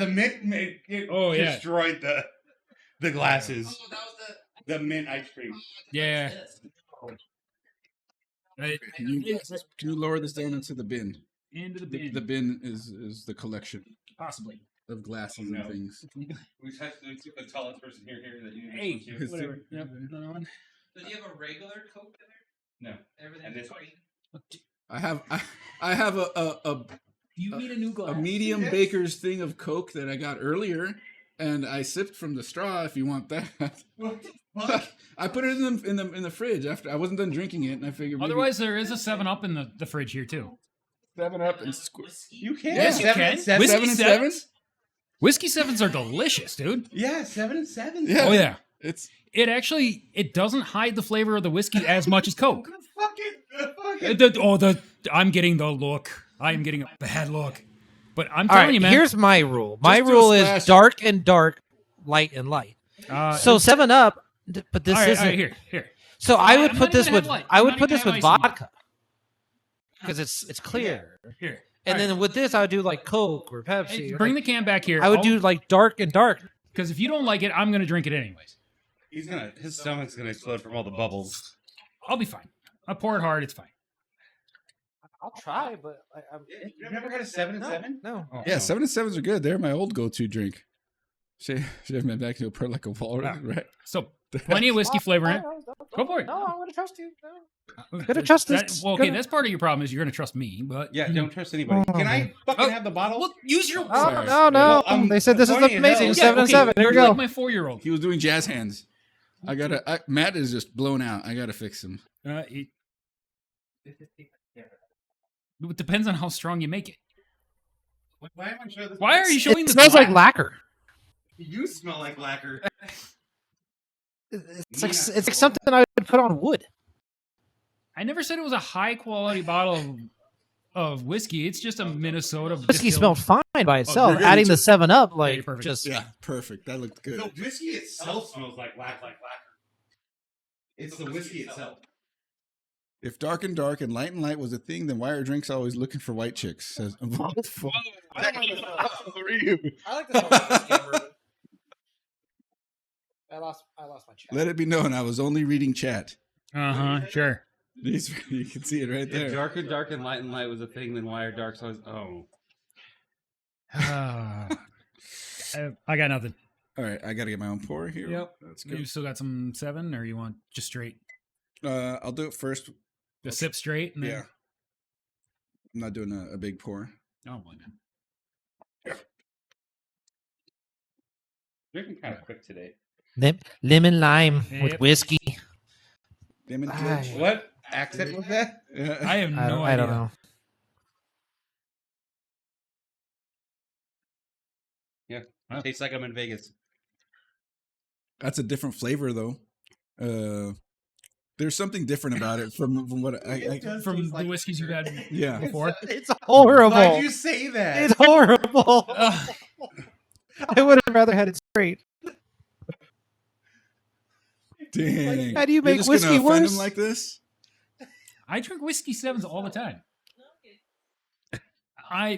mint destroyed the glasses. The mint ice cream. Yeah. Can you lower this down into the bin? Into the bin. The bin is the collection Possibly. of glasses No. and things. We have the tallest person here that you. Hey, His- whatever. Yep. Another one. Does he have a regular Coke in there? No. Everything And this green? I have a You need a new glass. medium baker's thing of Coke that I got earlier, and I sipped from the straw. If you want that, I put it in the fridge after I wasn't done drinking it, and I figured maybe Otherwise, there is a 7-Up in the fridge here too. 7-Up and You can. Yes, you Seven can. and seven. Whiskey 7 and 7. Whiskey 7s are delicious, dude. Yeah, 7 and 7. Yeah. Oh yeah. It's It doesn't hide the flavor of the whiskey as much as Coke. Fucking. I'm getting the look. I am getting a bad look. But I'm All telling right, you, man. here's my rule. My Just do a rule is splash. dark and dark, light and light. So 7-Up, but this all right, isn't. all right, here. So I would I'm put not this even with gonna have light. I I'm would not put even this gonna with have ice in vodka because it's clear. Here. And then with this, I would do like Coke or Pepsi. Hey, or bring like- the can back here. I would do like dark and dark. because if you don't like it, I'm gonna drink it anyways. His stomach's gonna explode from all the bubbles. I'll be fine. I pour it hard. It's fine. I'll try, but You've never had a 7 and 7? no. Oh, yeah, no. 7 and 7s are good. They're my old go-to drink. Should have been back to a like a walrus, right? So plenty of whiskey flavor in it. Go for it. No, I'm gonna trust you. Gotta trust this. Well, okay, Gotta- that's part of your problem is you're gonna trust me, but Yeah, don't trust anybody. Can I fucking have the bottle? Well, use your. Oh, Sorry. no, no. Well, I'm they said this is pointing at amazing. hell. 7 and 7. Here we You're go. like my 4-year-old. He was doing jazz hands. Matt is just blown out. I gotta fix him. It depends on how strong you make it. Why am I sure this? Why are you showing It the smells like glass? lacquer. You smell like lacquer. It's like something I would put on wood. I never said it was a high quality bottle of whiskey. It's just a Minnesota Whiskey distilled- smelled fine by itself. you're good. Adding the 7-Up, like you're perfect. just Yeah, perfect. That looked good. The whiskey itself smells like lacquer. It's the whiskey itself. If dark and dark and light was a thing, then why are drinks always looking for white chicks? Says I like this I lost my chat. Let it be known, I was only reading chat. Sure. You can see it right If there. dark and light was a thing, then why are darks always? Oh, I got nothing. All right, I gotta get my own pour here. Yep. That's You good. still got some 7, or you want just straight? I'll do it first. The sip straight? And then... Yeah. I'm not doing a big pour. Oh, my God. drinking kind of quick today. Lemon lime with Yep. whiskey. Lemon Aye. twitch. What accent was that? I have no I idea. don't know. Tastes like I'm in Vegas. That's a different flavor, though. There's something different about it from what I From the whiskeys you had yeah. before? It's horrible. Why'd you say that? It's horrible. Ugh. I would have rather had it straight. Dang. How do you You're make just whiskey gonna offend worse? him like this? I drink whiskey 7s all the time.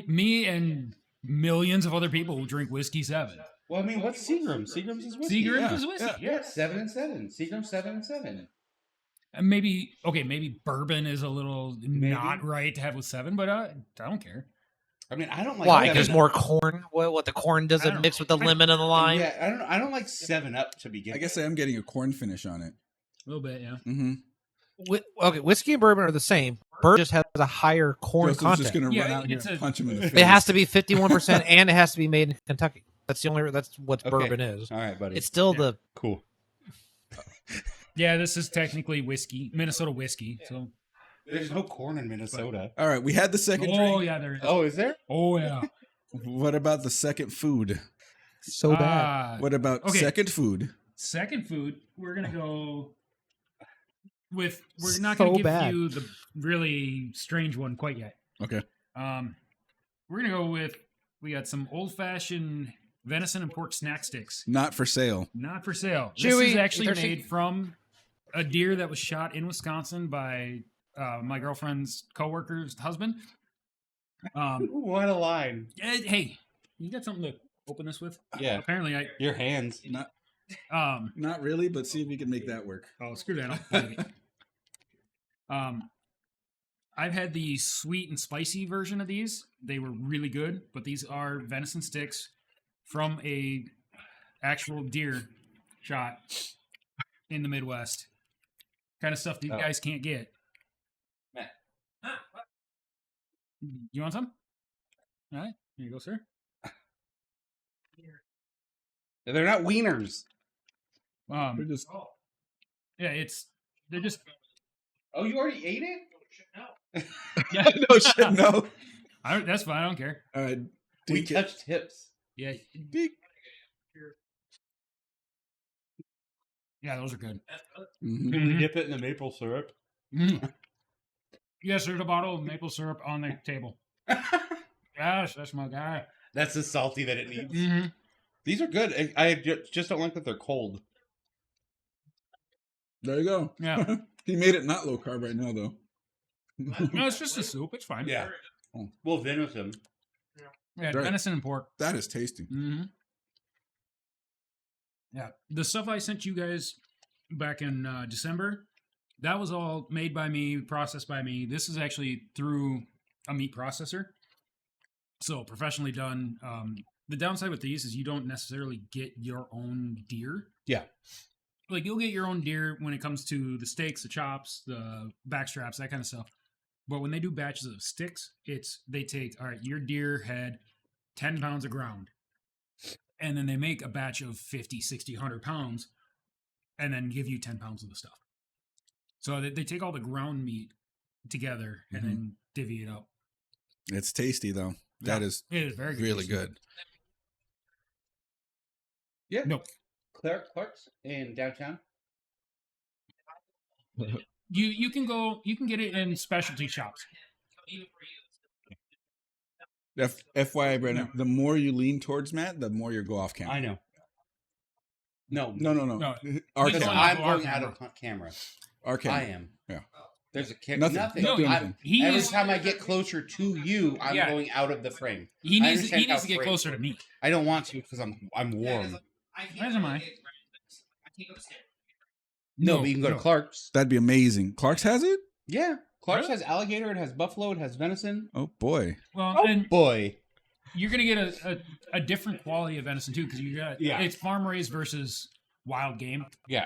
Me and millions of other people who drink whiskey 7. Well, I mean, what's Seagram? Seagram's is whiskey. Seagram's yeah. is whiskey, Yeah. yeah. 7 and 7. Seagram's 7 and 7. And maybe bourbon is a little Maybe. not right to have with 7, but I don't care. I mean, I don't like. Why? 7 There's Up. more corn. What the corn I doesn't don't mix know. with the lemon and the lime. Yeah, I don't like 7 Up to begin. I guess I am getting a corn finish on it. A little bit, yeah. Mm-hmm. Okay, whiskey and bourbon are the same. Bourbon just has a higher corn Justin's content. just gonna Yeah, run out here it's and a- punch him in the face. It has to be 51% and it has to be made in Kentucky. That's what Okay. bourbon is. All right, buddy. It's still Yeah. the cool. Yeah, this is technically whiskey, Minnesota whiskey. So, There's no corn in Minnesota. All right, we had the second oh drink. yeah, there is. Oh, is there? Oh yeah. What about the second food? so bad. What about okay. second food? Second food, we're gonna go with. We're not So gonna give bad. you the really strange one quite yet. Okay. We're gonna go with. We got some old fashioned venison and pork snack sticks. Not for sale. Not for sale. This Chewy, is actually thirsty? made from a deer that was shot in Wisconsin by my girlfriend's coworker's husband. What a line. Hey, you got something to open this with? Yeah. Apparently, Your hands. Not really, but see if we can make that work. Oh, screw that. I've had the sweet and spicy version of these. They were really good, but these are venison sticks from a actual deer shot in the Midwest. Kind of stuff these Oh. guys can't get. Matt. You want some? All right, here you go, sir. They're not wieners. They're just. Yeah, they're just. Oh, you already ate it? Yeah. No shit, no. That's fine. I don't care. All right. We Dink it. touched hips. Yeah, Dink. yeah, those are good. Mhm. Can we dip it in the maple syrup? Yes, there's a bottle of maple syrup on the table. Yes, that's my guy. That's the salty that it needs. Mm-hmm. These are good. I just don't like that they're cold. There you go. Yeah. He made it not low carb right now, though. No, it's just a soup. It's fine. Yeah. Well, venison. Yeah, Right. venison and pork. That is tasty. Mm-hmm. Yeah, the stuff I sent you guys back in December, that was all made by me, processed by me. This is actually through a meat processor, so professionally done. The downside with these is you don't necessarily get your own deer. Yeah. Like you'll get your own deer when it comes to the steaks, the chops, the back straps, that kind of stuff. But when they do batches of sticks, they take, all right, your deer had 10 pounds of ground. And then they make a batch of 50, 60, 100 pounds and then give you 10 pounds of the stuff. So they take all the ground meat together and then divvy it up. It's tasty, though. That is It is very good. really good. Yeah. No. Clark's in downtown. You can get it in specialty shops. FYI, Brandon, the more you lean towards Matt, the more you go off camera. I know. No. No. No. Our He's camera. going I'm our going out camera. of camera. Our camera. I am. Yeah. There's a Nothing. Nothing. Don't do I'm- anything. Every time I get closer to you, I'm Yeah. going out of the frame. He I needs understand how to get frame- closer to me. I don't want to because I'm warm. As am I. No, but you can go to Clark's. That'd be amazing. Clark's has it? Yeah. Clark's has alligator, it has buffalo, it has venison. Oh, boy. Well, and Boy. you're gonna get a different quality of venison too, because you got it's farm raised versus wild game. Yeah.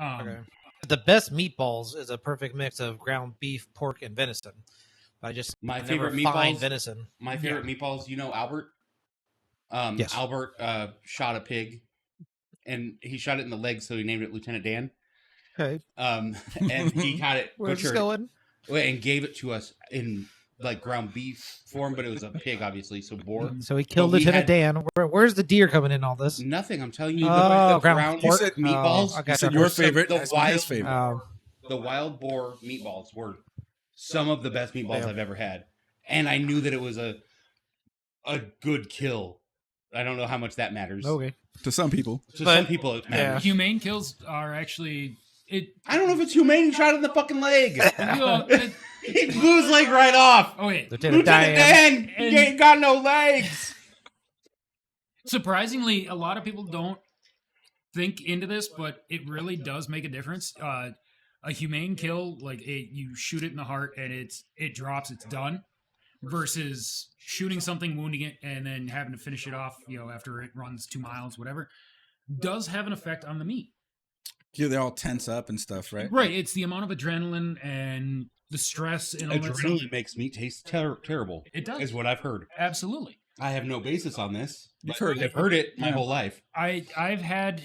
Okay. The best meatballs is a perfect mix of ground beef, pork, and venison. I just My never favorite find meatballs- venison. My favorite meatballs, you know Albert? Yes. Albert shot a pig and he shot it in the leg, so he named it Lieutenant Dan. Okay, And he got it where's this butchered going? and gave it to us in like ground beef form, but it was a pig, obviously, so boar. So he killed we Lieutenant had- Dan. Where's the deer coming in all this? Nothing. I'm telling you, Oh, the ground ground pork? meatballs. Oh, I You got said you. your favorite. The That's his wild- favorite. The wild boar meatballs were some of the best meatballs Yeah. I've ever had, and I knew that it was a good kill. I don't know how much that matters. Okay. To some people. To But- some people, it matters. Humane kills are actually I don't know if it's humane. He shot it in the fucking leg. well, He blew his leg right off. okay. Lieutenant Lieutenant Dan. Dan, he ain't got no legs. Surprisingly, a lot of people don't think into this, but it really does make a difference. A humane kill, you shoot it in the heart and it drops, it's done, versus shooting something, wounding it, and then having to finish it off, after it runs 2 miles, whatever, does have an effect on the meat. Yeah, they all tense up and stuff, right? Right. It's the amount of adrenaline and the stress and all that stuff. Adrenaline makes meat taste terrible. It does. Is what I've heard. Absolutely. I have no basis on this. You've heard I've heard it my Yeah. whole life. I've had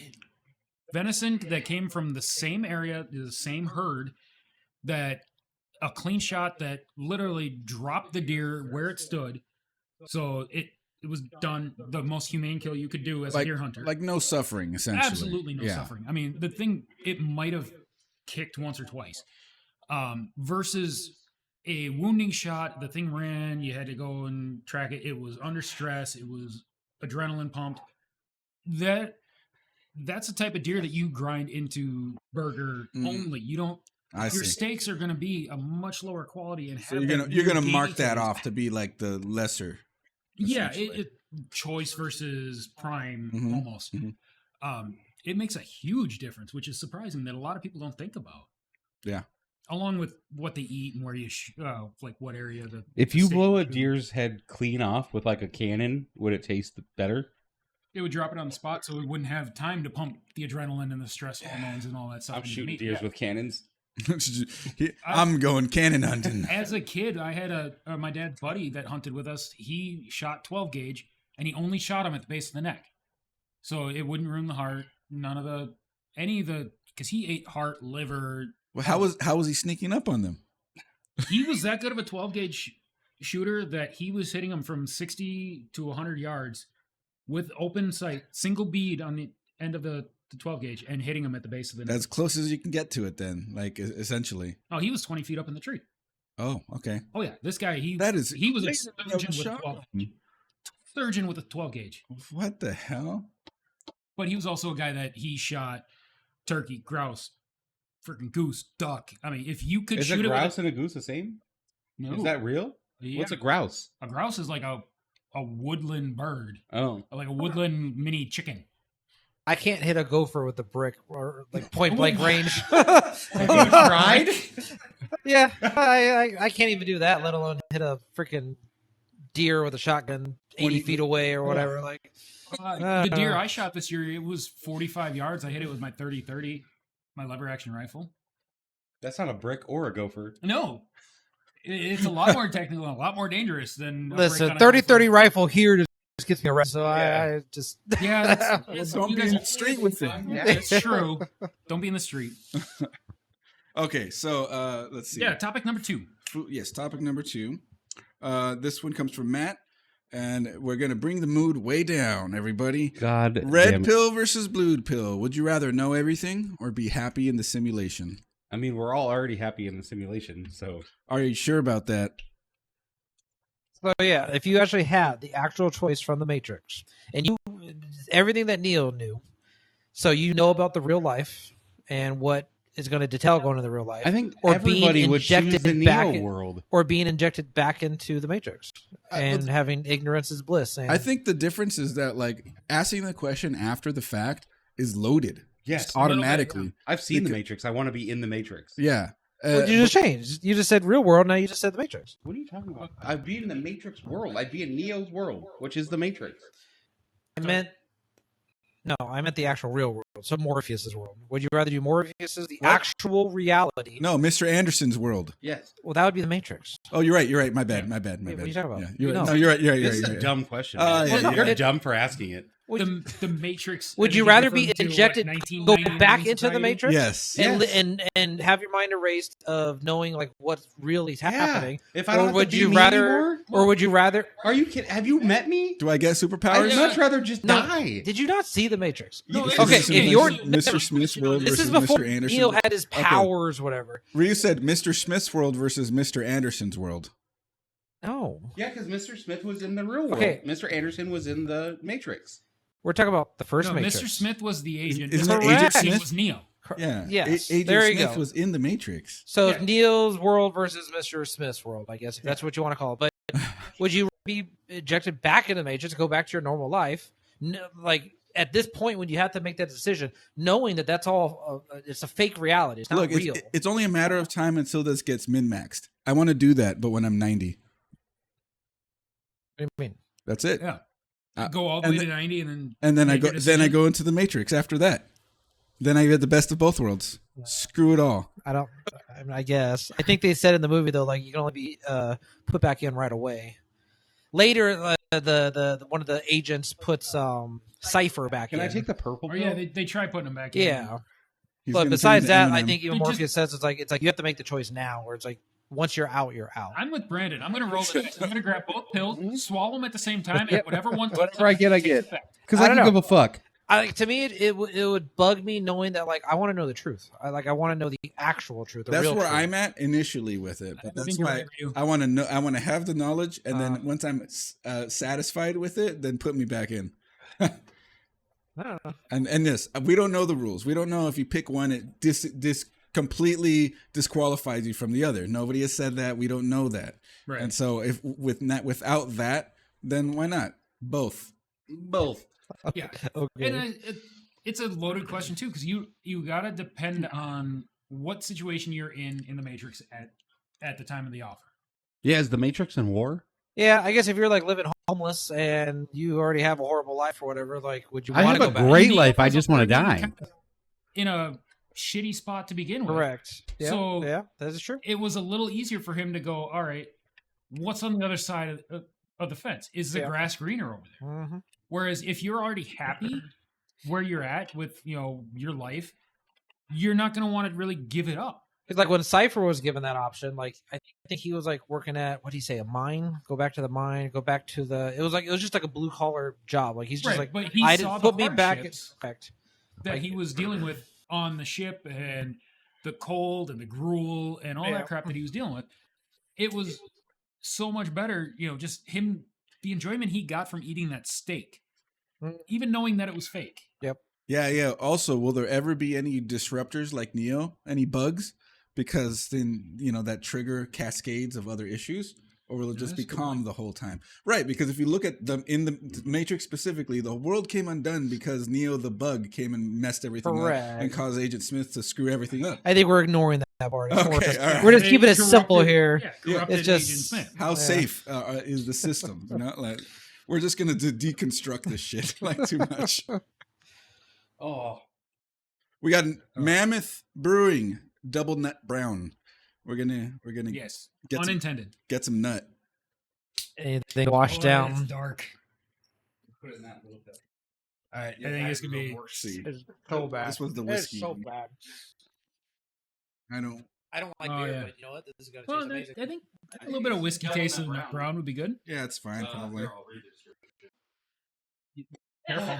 venison that came from the same area, the same herd, that a clean shot that literally dropped the deer where it stood. So it was done the most humane kill you could do as a deer hunter. Like no suffering, essentially. Absolutely no suffering. I mean, the thing, it might have kicked once or twice. Versus a wounding shot, the thing ran, you had to go and track it. It was under stress. It was adrenaline pumped. That's the type of deer that you grind into burger only. You don't. I Your see. steaks are going to be a much lower quality and So have you're that gonna weird mark gamey that taste. off to be like the lesser. Yeah, essentially. choice versus prime Mhm, almost. mhm. It makes a huge difference, which is surprising that a lot of people don't think about. Yeah. Along with what they eat and where you, what area the. If you steak blow a is. deer's head clean off with like a cannon, would it taste better? It would drop it on the spot, so we wouldn't have time to pump the adrenaline and the stress hormones and all that stuff. I'm into the shooting meat. deers Yeah. with cannons. I'm going cannon hunting. As a kid, I had my dad's buddy that hunted with us. He shot 12 gauge, and he only shot him at the base of the neck. So it wouldn't ruin the heart. Because he ate heart, liver. Well, how was he sneaking up on them? He was that good of a 12 gauge shooter that he was hitting them from 60 to 100 yards with open sight, single bead on the end of the 12 gauge and hitting them at the base of the net. As close as you can get to it, then, essentially. Oh, he was 20 feet up in the tree. Oh, okay. Oh yeah, this guy he was a surgeon with a 12 gauge. What the hell? But he was also a guy that he shot turkey, grouse, freaking goose, duck. I mean, if you could shoot a it grouse and a goose the same? No. Is that real? Yeah. What's a grouse? A grouse is like a woodland bird. Oh. Like a woodland mini chicken. I can't hit a gopher with a brick or like point blank range. Have you tried? Yeah, I can't even do that, let alone hit a freaking deer with a shotgun 80 feet away or whatever. Like the deer I shot this year, it was 45 yards. I hit it with my 30-30, my lever action rifle. That's not a brick or a gopher. No. It's a lot more technical and a lot more dangerous than listen. 30-30 rifle here just gets me arrested. So I just don't be in the street with it. Yeah, it's true. Don't be in the street. Okay, so let's see. Yeah, topic number 2. Yes, topic number 2. This one comes from Matt, and we're gonna bring the mood way down, everybody. God, Red pill versus blue pill. Would you rather know everything or be happy in the simulation? I mean, we're all already happy in the simulation, so. Are you sure about that? So yeah, if you actually had the actual choice from the Matrix, and you everything that Neo knew, so you know about the real life and what is going to detail going into the real life. I think or everybody being would choose injected the back Neo world. or being injected back into the Matrix and having ignorance is bliss. And I think the difference is that, like, asking the question after the fact is loaded. Yes, just automatically. Yeah. I've seen the Matrix. I want to be in the Matrix. Yeah. you just changed. You just said real world. Now you just said the Matrix. What are you talking about? I'd be in the Matrix world. I'd be in Neo's world, which is the Matrix. I meant the actual real world. So Morpheus's world. Would you rather do Morpheus's the actual reality? No, Mr. Anderson's world. Yes. Well, that would be the Matrix. Oh, you're right. My bad. What are you talking about? Yeah, you're right. No. No, you're right. This is a dumb question. You're dumb for asking it. The Matrix. Would you rather be injected, go back into the Matrix? Yes. And have your mind erased of knowing like what's really happening? If I don't have would to be you me rather? anymore? Or would you rather? Are you kidding? Have you met me? Do I get superpowers? I'd much rather just die. Did you not see the Matrix? No, Okay, if you're Mr. Smith's world this versus is before Mr. Anderson. Neo had his powers, whatever. Ryu said Mr. Smith's world versus Mr. Anderson's world. No, Yeah, because Mr. Smith was in the real world. Okay. Mr. Anderson was in the Matrix. we're talking about the first No, Matrix. Mr. Smith was the agent. Isn't Mr. it Agent Anderson Smith? was Neo. Yeah. Yes, Agent there you Smith go. was in the Matrix. So Yeah. Neo's world versus Mr. Smith's world, I guess, if that's what you want to call it. But would you be ejected back into the Matrix, go back to your normal life? No, like at this point, when you have to make that decision, knowing that that's all, it's a fake reality. It's not Look, real. it's only a matter of time until this gets min-maxed. I want to do that, but when I'm 90. What do you mean? That's it. Yeah. Uh, Go all the and way to the- 90 and then I make go your decision. into the Matrix after that. Then I get the best of both worlds. Screw it all. I guess. I think they said in the movie though, like you can only be put back in right away. Later, the one of the agents puts Cypher back Can in. I take the purple Or pill? yeah, they try putting him back in. Yeah, He's but gonna besides turn into that, I Eminem. think even It just- Morpheus says it's like you have to make the choice now, where it's like once you're out, you're out. I'm with Brandon. I'm going to roll the dice. I'm going to grab both pills, swallow them at the same time, and whatever one Whatever I get, I get. effect. Because I I don't don't know. give a fuck. To me, it would bug me knowing that like I want to know the truth. I want to know the actual truth. The That's real where truth. I'm at initially with it. But I that's think you're why right, Ryu. I want to know. I want to have the knowledge, and then once I'm satisfied with it, then put me back in. I don't know. And this, we don't know the rules. We don't know if you pick one, it completely disqualifies you from the other. Nobody has said that. We don't know that. Right. And so if without that, then why not both? Both. Yeah. Okay. And it's a loaded question, too, because you got to depend on what situation you're in the Matrix at the time of the offer. Yeah, is the Matrix in war? Yeah, I guess if you're like living homeless and you already have a horrible life or whatever, like would you I want to have go a back? great Neo life. I was just want to already die. kind of in a shitty spot to begin with. Correct. Yeah, So- yeah, that is true. It was a little easier for him to go, all right, what's on the other side of the fence? Is the Yeah. grass greener over there? Mm-hmm. Whereas if you're already happy, where you're at with your life, you're not going to want to really give it up. It's like when Cypher was given that option, like I think he was like working at, what did he say, a mine? Go back to the mine, go back to the. It was just like a blue collar job. Like he's just like, but he I saw didn't the put me back. hardships Correct. that Like- he was dealing with on the ship and the cold and the gruel and all Yeah. that crap that he was dealing with. It was so much better, just him, the enjoyment he got from eating that steak, even knowing that it was fake. Yeah. Also, will there ever be any disruptors like Neo? Any bugs? Because then, that trigger cascades of other issues, or will it just be calm the whole time? Right, because if you look at them in the Matrix specifically, the world came undone because Neo the bug came and messed everything up Correct. and caused Agent Smith to screw everything up. I think we're ignoring that part. It's more Okay, just- all right. We're just They keeping it simple corrupted- here. Yeah, corrupted It's just- Agent Smith. How Yeah. safe is the system? Like we're just gonna deconstruct this shit like too much. Oh, We got Mammoth Brewing Double Nut Brown. We're gonna Yes, get some, unintended. get some nut. Anything washed It's down. dark. put it in that little bit. All right, I think it's gonna be. See, It's so bad. this was the It's whiskey. so bad. I don't. I don't like Oh, beer, yeah. but you know what? This is gonna Well, taste amazing. I think a little bit of whiskey taste in the brown would be good. Yeah, it's fine. Probably. Careful.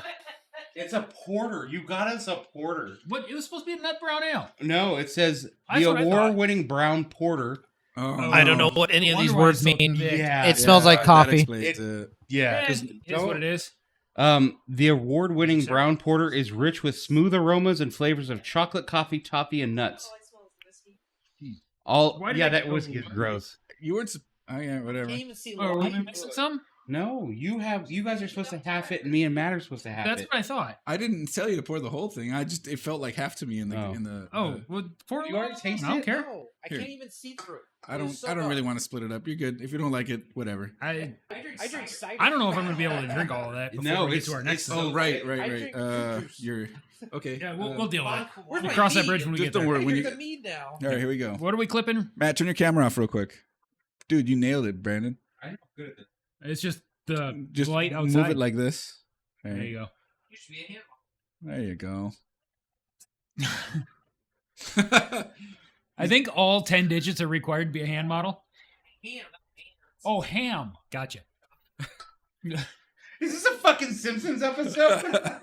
It's a porter. You got us a porter. What? It was supposed to be a nut brown ale. No, it says That's the what I thought. award-winning brown porter. Oh, I don't know what any of these Wonder why it's words so mean. thick. Yeah, It smells like that coffee. explains It- it. Yeah. It is what it is. The award-winning brown porter is rich with smooth aromas and flavors of chocolate, coffee, toffee, and nuts. All Why did yeah, I that go whiskey is with- gross. You weren't. Oh yeah, whatever. Oh, are we missing some? No, you guys are supposed to have it, and me and Matt are supposed to have That's it. what I thought. I didn't tell you to pour the whole thing. It felt like half to me in the Oh. in the. Oh, well, pour You already tasted I don't it? care. No, I Here. can't even see through it. I don't really want to split it up. You're good. If you don't like it, whatever. I drink cider. I don't know if I'm gonna be able to drink all of that before No, we get it's- to our next. it's- Oh one. right. I drink fruit juice. You're okay. Yeah, we'll deal with it. Where's We'll my cross that mead? bridge when we Just get don't there. worry. I When drink you, the mead now. all right, here we go. What are we clipping? Matt, turn your camera off real quick. Dude, you nailed it, Brandon. I'm good at this. It's just the Just light move outside. it like this. All There right. you go. There you go. I think all 10 digits are required to be a hand model. Oh, ham. Gotcha. Is this a fucking Simpsons episode?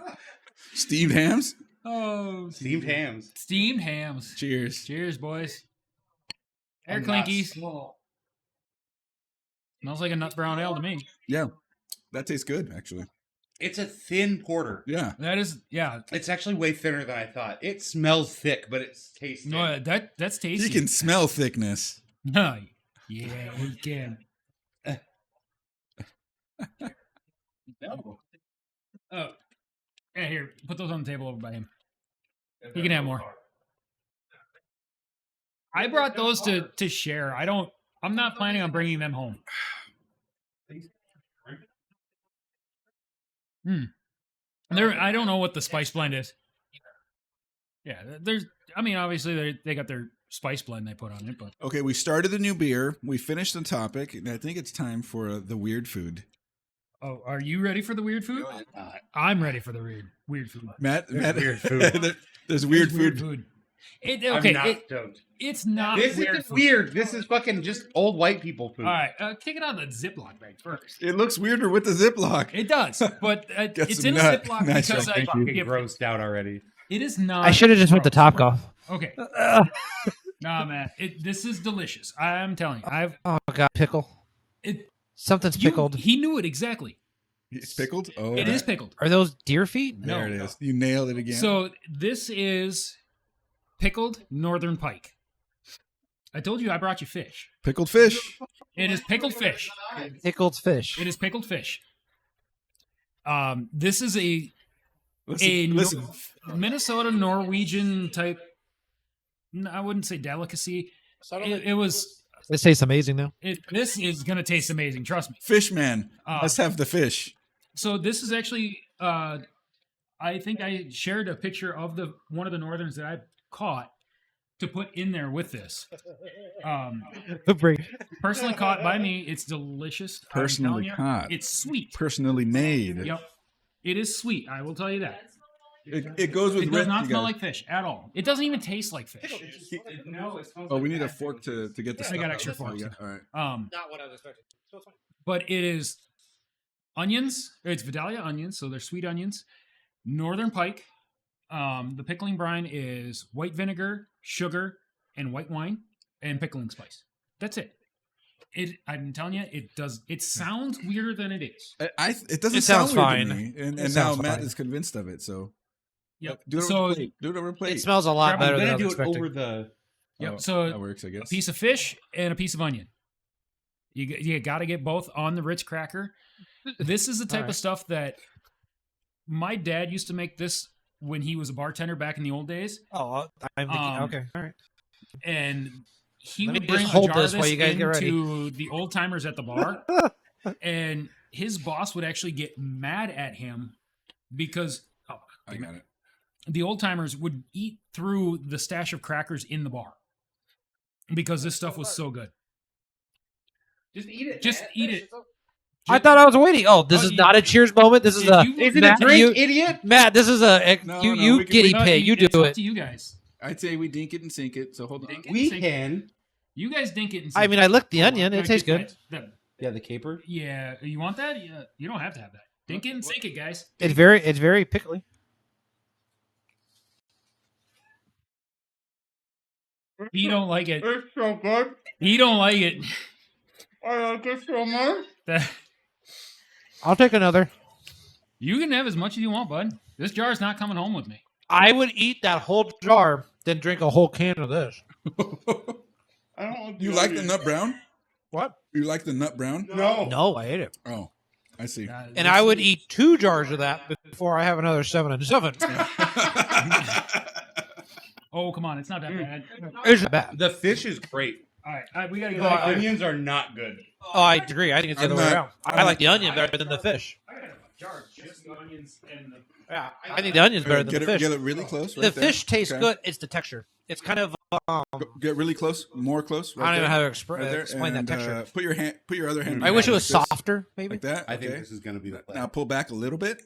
Steve Hams. Oh, Steamed hams. steamed hams. Cheers. Cheers, boys. Air I'm not clinkies. small. Smells like a nut brown ale to me. Yeah, that tastes good actually. It's a thin porter. Yeah. That is, yeah. It's actually way thinner than I thought. It smells thick, but it tastes thin. No, that's tasty. You can smell thickness. Yeah, we can. Oh, yeah. Here, put those on the table over by him. He can have more. I brought those to share. I'm not planning on bringing them home. I don't know what the spice blend is. Yeah, obviously they got their spice blend they put on it, but Okay, we started the new beer. We finished the topic, and I think it's time for the weird food. oh, are you ready for the weird food? I'm ready for the weird food. Matt, weird food. There's weird There's food. Okay, I'm not stoked. it's not This weird isn't food. weird. This is fucking just old white people food. All right, take it out of the Ziploc bag first. It looks weirder with the Ziploc. It does, but it's some in a nut. Ziploc Nice because one, I thank you. Fucking grossed out already. It is not. I should have just ripped the top off. Okay, nah, man, this is delicious. I'm telling you, Oh god, pickle. it. Something's pickled. He knew it exactly. It's pickled. Oh, It is pickled. Are those deer feet? There No. it is. You nailed it again. So this is pickled northern pike. I told you I brought you fish. pickled fish. It is pickled fish. Pickled fish. It is pickled fish. This is a Listen. Minnesota Norwegian type. I wouldn't say delicacy. It was. This tastes amazing though. This is gonna taste amazing. Trust me. Fish man. Uh, Let's have the fish. So this is actually. I think I shared a picture of one of the northerns that I caught to put in there with this. Personally caught by me. It's delicious. I'm Personally telling you, caught. It's sweet. Personally made. Yep. It is sweet. I will tell you that. It goes with It does Ritz, not you smell guys. like fish at all. It doesn't even taste like fish. Oh, we need a fork to get the I stuff got out. extra Oh, forks. yeah. All right. Not what I was expecting. So it's fine. But it is onions. It's Vidalia onions, so they're sweet onions. Northern pike. The pickling brine is white vinegar, sugar, and white wine, and pickling spice. That's it. I'm telling you, it does. It sounds weirder than it is. It doesn't It sound sounds weird to fine. me, and It now sounds Matt fine. is convinced of it. So Yep. do it over So the plate. Do it over the plate. It smells a lot I'm better I'm than I gonna was do it expecting. over the. Yep. Oh, So that works, I a guess. piece of fish and a piece of onion. You got to get both on the Ritz cracker. This is the type Alright. of stuff that my dad used to make this when he was a bartender back in the old days, Oh, I'm thinking. Okay, all right. and he Let me would just bring a hold jar this of while this you guys get ready. into the old timers at the bar, and his boss would actually get mad at him because I got it. the old timers would eat through the stash of crackers in the bar because this stuff was so good. Just eat it. Just man. eat it. I thought I was waiting. Oh, this is not a cheers moment. This is Did a you- Is it Matt, a drink, you- idiot? Matt. This is a No, you no, you we can- guinea we- pig. You it's do up it. to you guys. I'd say we dink it and sink it. So hold on. Dink it. We Sink. can. You guys dink it. And I mean, I licked the onion. It tastes good. Yeah, the caper. Yeah, you want that? Yeah, you don't have to have that. Dink it and sink it, guys. It's very pickly. He don't like it. It's so good. He don't like it. I like it so much. I'll take another. You can have as much as you want, bud. This jar is not coming home with me. I would eat that whole jar, then drink a whole can of this. I don't You like the nut brown? What? You like the nut brown? No. No, I ate it, Oh, I see. and I would eat 2 jars of that before I have another 7 and 7. Oh, come on. It's not that bad. It's bad. The fish is great. All right, we got to The go. onions are not good. Oh, I agree. I think it's the I'm other way not- around. I'm I like not- the onion better than the fish. I got a jar just the onions and the. Yeah, I think the onion's better than Get the it, fish. get it really close. Right The there. fish tastes Okay. good. It's the texture. It's kind of. Get really close, more close. Right I don't even know there. how to Right there. explain that And, texture. Put your other hand. I wish it like was this, softer, maybe. like that. I think okay. this is gonna be the Now pull back a little bit.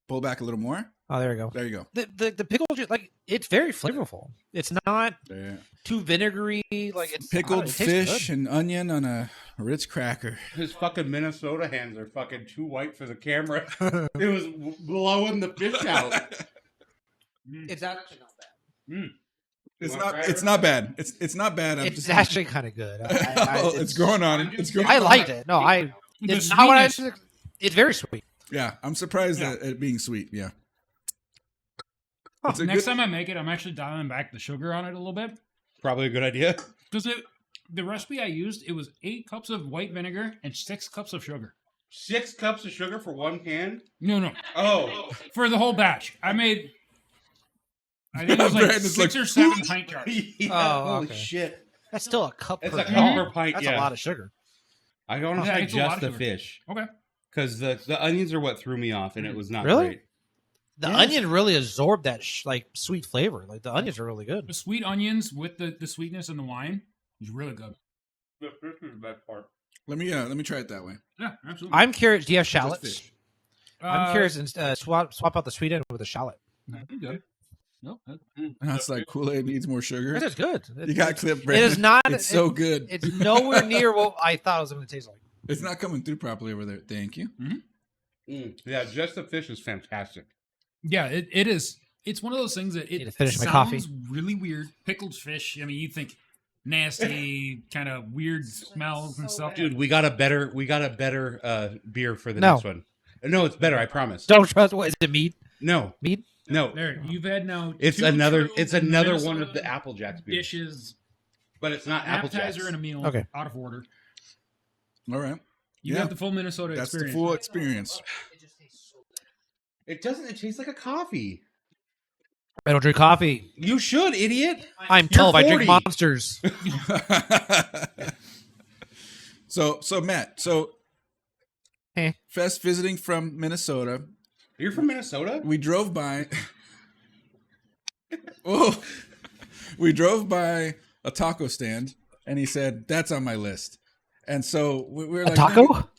Pull back a little more. Oh, there we go. There you go. The pickle, like it's very flavorful. It's not There. too vinegary. Like it's Pickled it tastes fish good. and onion on a Ritz cracker. His fucking Minnesota hands are fucking too white for the camera. It was blowing the fish out. It's actually not bad. It's want not. cracker? It's not bad. It's not bad. I'm It's just, actually kind of good. it's growing on him. It's growing. I on liked him. it. No, I. The It's not what I. sweetness- It's very sweet. Yeah, I'm surprised at it being sweet. Yeah. It's a Next good- time I make it, I'm actually dialing back the sugar on it a little bit. Probably a good idea. Because the recipe I used, it was 8 cups of white vinegar and 6 cups of sugar. 6 cups of sugar for 1 can? No. Oh. For the whole batch. I think it was like Brandon's 6 like, or 7 pint jars. Yeah, Oh, holy okay. shit. That's still a cup It's per a jar. cup per pint, That's yeah. a lot of sugar. I don't know Yeah, if I it's a lot just of the sugar. fish. Okay. Because the onions are what threw me off, and it was not Really? great. The Yes. onion really absorbed that like sweet flavor. Like the onions are really good. The sweet onions with the sweetness and the wine is really good. The fish is the best part. Let me try it that way. Yeah, absolutely. I'm curious. Do you have Just shallots? fish. I'm curious. And swap out the sweet end with a shallot. Pretty good. No, And it's like Kool-Aid needs more sugar. It is good. You got clipped, It Brandon. is not. It's so good. It's nowhere near what I thought it was going to taste like. It's not coming through properly over there. Thank you. Yeah, just the fish is fantastic. Yeah, it is. It's one of those things that Need it to finish my sounds coffee. really weird. Pickled fish. I mean, you think nasty, kind of weird smells and stuff. Dude, we got a better beer for the No. next one. No, it's better, I promise. Don't trust. What is it? Mead? No. Mead? No. There, you've had now. It's 2 another true one of Minnesota the Apple Jacks beers. dishes, But it's not Apple Jacks. appetizer and a meal. Okay. Out of order. All right. You Yeah. have the full Minnesota That's experience. the full experience. It doesn't. It tastes like a coffee. I don't drink coffee. You should, idiot. I'm You're 12. I drink 40. monsters. so Matt, Eh. Fest visiting from Minnesota. You're from Minnesota? We drove by. Oh, we drove by a taco stand, and he said that's on my list. And so we were A like, taco?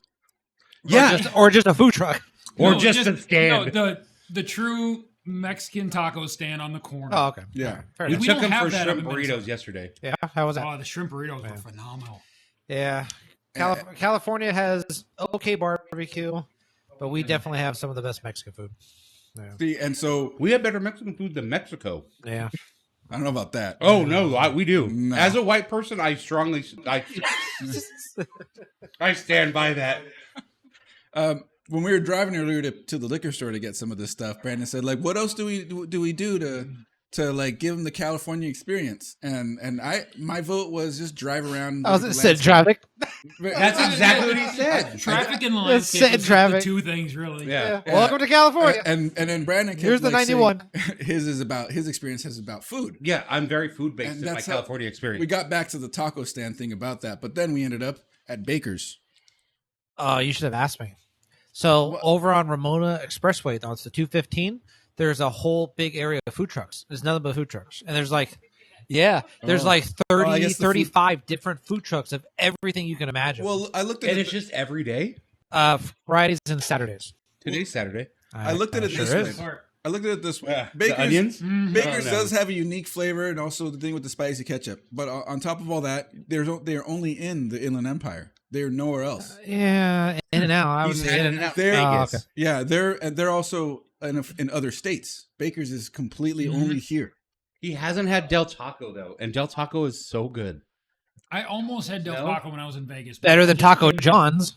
Yeah. Or just a food truck. Or No, just a stand. No, the true Mexican taco stand on the corner. Oh, okay. Yeah. Fair We enough. We took don't them have for that shrimp up in burritos Minnesota. yesterday. Yeah, how was that? Oh, the shrimp burritos Yeah. were phenomenal. Yeah. California has okay barbecue, but we definitely have some of the best Mexican food. See, and so We have better Mexican food than Mexico. Yeah. I don't know about that. Oh no, we do. No. As a white person, I strongly, I stand by that. When we were driving earlier to the liquor store to get some of this stuff, Brandon said, like, what else do we do to like give them the California experience? And my vote was just drive around. I was said traffic. That's exactly what he said. Traffic and Let's sit landscape in was the traffic. two things, really. Yeah. Welcome to California. And then Brandon kept, Here's the like, saying 91. his experience is about food. Yeah, I'm very food based And in my that's how- California experience. We got back to the taco stand thing about that, but then we ended up at Baker's. You should have asked me. So over on Ramona Expressway, though, it's the 215. There's a whole big area of food trucks. There's nothing but food trucks, and the's like, there's like 30, I guess the 35 different food trucks of everything you can imagine. Well, I looked at and it. it's just every day. Fridays and Saturdays. Today's Saturday. I looked at it sure this is. way. I looked at it this way. Yeah, Baker's, the onions. Baker's Oh, no. does have a unique flavor, and also the thing with the spicy ketchup. But on top of all that, they're only in the Inland Empire. They're nowhere else. Yeah, in and out. I would He's say had in it out They're- Vegas. Oh, okay. Yeah, they're also in other states. Baker's is completely only here. He hasn't had Del Taco though, and Del Taco is so good. I almost had Del No? Taco when I was in Vegas. better than Taco John's.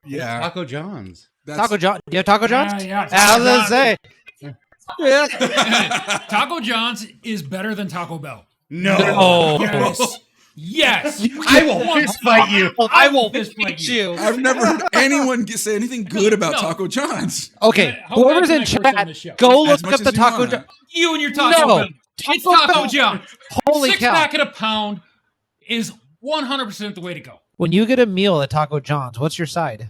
Yeah, Taco John's. Taco John. Do you have Taco John's? Yeah, I was gonna Taco say. Yeah. Taco John's is better than Taco Bell. No. Oh. Yes. Yes. I will fist fight you. I will Fist fight beat you. I've never heard anyone say anything good about No. Taco John's. Okay, How whoever's bad in can I curse on chat, this show? go As look much up as the you Taco wanna. John. You and your Taco No. Bell. It's Taco Taco Bell. John. Holy Six cow. pack at a pound is 100% the way to go. When you get a meal at Taco John's, what's your side?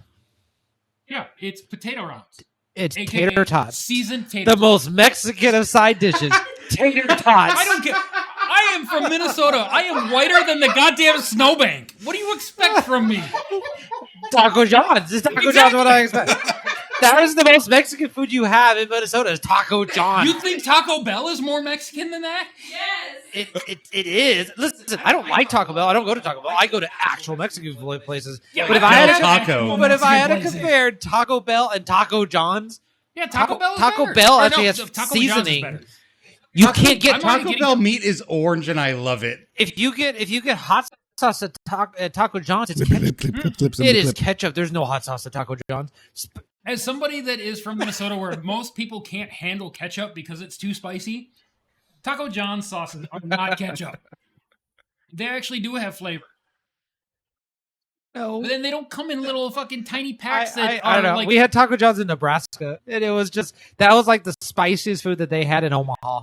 Yeah, it's potato rounds. It's AKA tater tots. Seasoned tater The most Mexican of side dishes. Tater tots. I don't get. I am from Minnesota. I am whiter than the goddamn snowbank. What do you expect from me? Taco John's. It's Taco John's what I expect. That is the most Mexican food you have in Minnesota is Taco John's. You think Taco Bell is more Mexican than that? It is. Listen, I don't like Taco Bell. I don't go to Taco Bell. I go to actual Mexican places. Yeah, but if I had Del to, Taco. but if I had to Mexican places. compare Taco Bell and Taco John's, Yeah, Taco Bell is Taco better. Bell Or actually no, has Taco John's is seasoning. better. You can't get I'm already Taco getting- Bell meat is orange, and I love it. if you get hot sauce at Taco John's, it's ketchup. It is ketchup. There's no hot sauce at Taco John's. As somebody that is from Minnesota where most people can't handle ketchup because it's too spicy, Taco John's sauces are not ketchup. They actually do have flavor. No. But then they don't come in little fucking tiny packs that I are don't know. like... We had Taco John's in Nebraska, and it was just that was like the spiciest food that they had in Omaha.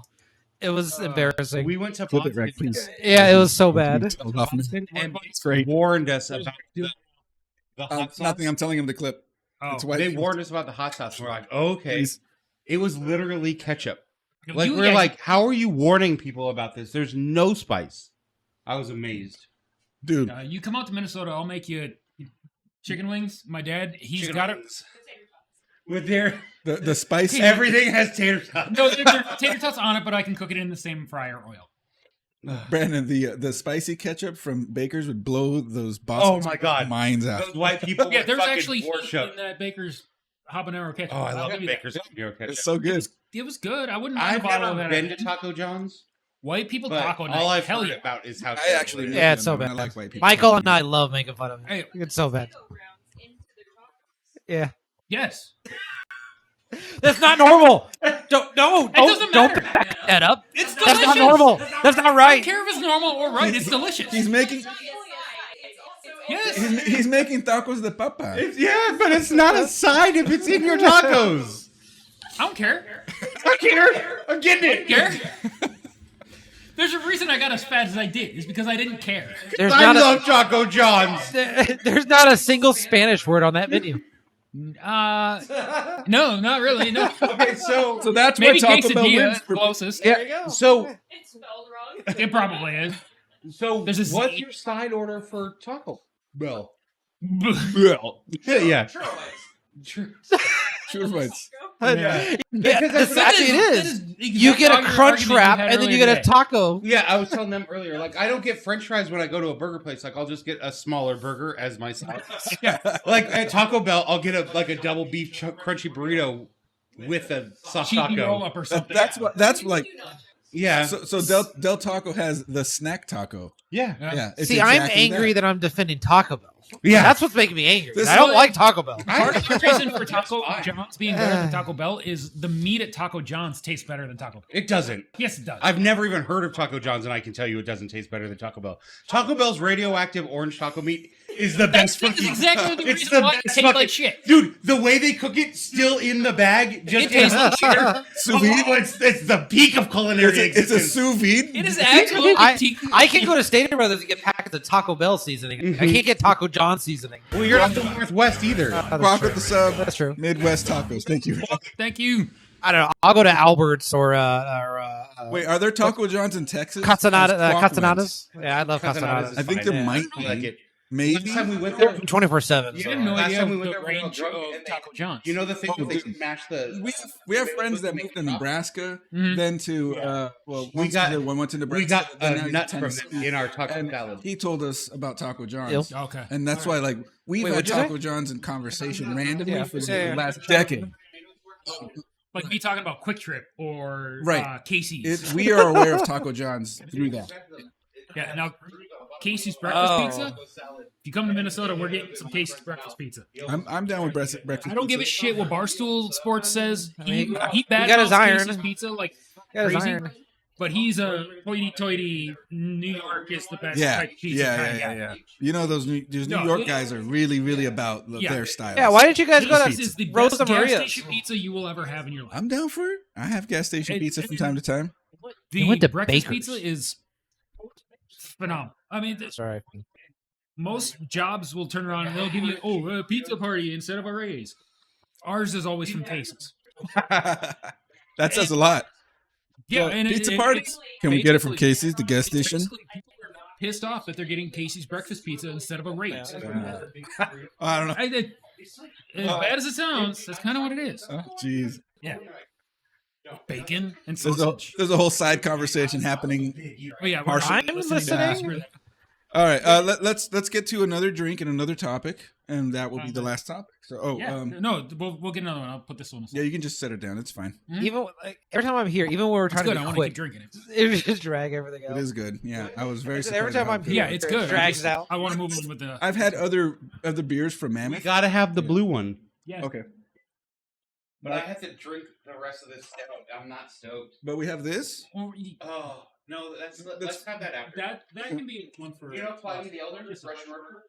It was embarrassing. We went to Flip it, Boston, Rick, please. Yeah, it was so bad. Boston and It's great. warned us about the hot sauce. Nothing. I'm telling him to clip. Oh. It's white. They warned us about the hot sauce. And we're like, oh, okay. Please. It was literally ketchup. Like You we're guys- like, how are you warning people about this? There's no spice. I was amazed. Dude. You come out to Minnesota, I'll make you chicken wings. My dad, he's got it. With their The spice. everything has tater tots. No, there's tater tots on it, but I can cook it in the same fryer oil. Brandon, the spicy ketchup from Baker's would blow those Boston Oh my God. minds out. Those white people. Yeah, were there's fucking actually heat worship. in that Baker's habanero ketchup. Oh, I I'll love give you that. Baker's habanero ketchup. It's so good. It was good. I wouldn't mind I've a bottle of never that. been to Taco John's, White people but taco night. all I've Hell heard yeah. about is how I terrible actually it is. Yeah, it's so I bad. like white people. Michael and I love making fun of it. Hey. It's so bad. Yeah, Yes. that's not normal. Don't doesn't don't matter. back that up. It's That's delicious. not normal. That's not I don't right. care if it's normal or right. It's delicious. He's making Yes. he's making tacos de papa. Yeah, but it's not a side if it's in your tacos. I don't care. I care. I'm getting it. Care. There's a reason I got as fat as I did. It's because I didn't care. There's I not love Taco John's. there's not a single Spanish word on that menu. No, not really. No. Okay, so So that's Maybe where Taco Bell quesadilla wins. For, closest. Yeah. so It's spelled wrong. It probably is. There's a what's Z. your side order for Taco Bell? Well, Yeah. Shooter fights. Yeah. Yeah, that's what actually, it That is. the You exact get a argument crunch you wrap, had and then you earlier get a today. taco. Yeah, I was telling them earlier, like I don't get French fries when I go to a burger place. Like I'll just get a smaller burger as my size. Yeah. Like at Taco Bell, I'll get a double beef crunchy burrito with a soft Cheeky roll taco. up or something. That's like Yeah, so Del Taco has the snack taco. yeah, Yeah. It's See, I'm exactly angry that I'm defending Taco Bell. yeah. That's what's making me angry. This I don't is- like Taco Bell. Part of the reason for Taco fine. John's being better than Taco Bell is the meat at Taco John's tastes better than Taco Bell. It doesn't. Yes, it does. I've never even heard of Taco John's, and I can tell you it doesn't taste better than Taco Bell. Taco Bell's radioactive orange taco meat is the best That's fucking. exactly the It's reason the why it best tastes like fucking- shit. Dude, the way they cook it still in the bag, just It tastes like shit. Sous vide? Oh, it's the peak of culinary It's a existence. sous vide. It is absolutely I can go to Stadium Brothers and get packets of Taco Bell seasoning. I can't get Taco John seasoning. Well, you're not the Northwest either. Rock with the sub. That's true. Midwest tacos. Thank you. Thank you. I don't know. I'll go to Albert's or Wait, are there Taco John's in Texas? Castenadas. Yeah, I love Castenadas Castenadas. is I think fine. there might I like be. it. Maybe. Last time we went there, 24/7. You have no Last idea time of we went the there, we were all range drunk, of and they- Taco John's. you know the thing Oh, where they dude. smash the. We have friends that moved to Nebraska, Mhm. then to well, We once got- one went to Nebraska. We got then now a he's nut in from Tennessee. them in our taco And salad. he told us about Taco John's, Yep. Okay. and that's why like we've Wait, had what'd you say? Taco John's in conversation randomly Yeah. for the Yeah. last decade. Like me talking about Quick Trip or Right. Casey's. We are aware of Taco John's through that. Yeah. Now, Casey's breakfast Oh. pizza. If you come to Minnesota, we're getting some Casey's breakfast pizza. I'm down with breakfast. I don't give a pizza. shit what Barstool Sports says. I He mean, he got his badmouths iron. Casey's pizza like Got his crazy. iron. But he's a hoity-toity. New York is the best Yeah, type of pizza kind of guy. yeah. You know those New No, York it- guys are really about Yeah. their style. Yeah, why did you guys go Casey's is to the Rosa best gas Maria's? station pizza you will ever have in your life. I'm down for it. I have gas station And- pizza from time to time. You went to breakfast Baker's. pizza is phenomenal. I mean, Sorry. most jobs will turn around and they'll give you a pizza party instead of a raise. Ours is always from Casey's. That says a lot. Yeah, So, and pizza parties. Can we get it from basically- Casey's, the gas it's station? basically people are pissed off that they're getting Casey's breakfast pizza instead of a raise. I don't know. As bad as it sounds, that's kind of what it is. Oh, jeez. Yeah. Bacon and There's sausage. a whole side conversation happening. Oh yeah, partial- I'm listening. All right, let's get to another drink and another topic, and that will be the last topic. So, Yeah, no, we'll get another one. I'll put this one aside. yeah, you can just set it down. It's fine. Even like, every time I'm here, even when we're It's trying good. to I be want to keep quick, drinking it. it just drag everything out. It is good. Yeah, I was very surprised. Every time at how I'm good here, Yeah, it's good. Drags out. I want to move on with the. I've had other beers from We Mammoth. gotta have the blue one. Yeah. Okay, But I have to drink the rest of this stout. I'm not stoked. but we have this. Oh no, let's have that after. That can be one for. You know, Pliny the Elder, just Russian order.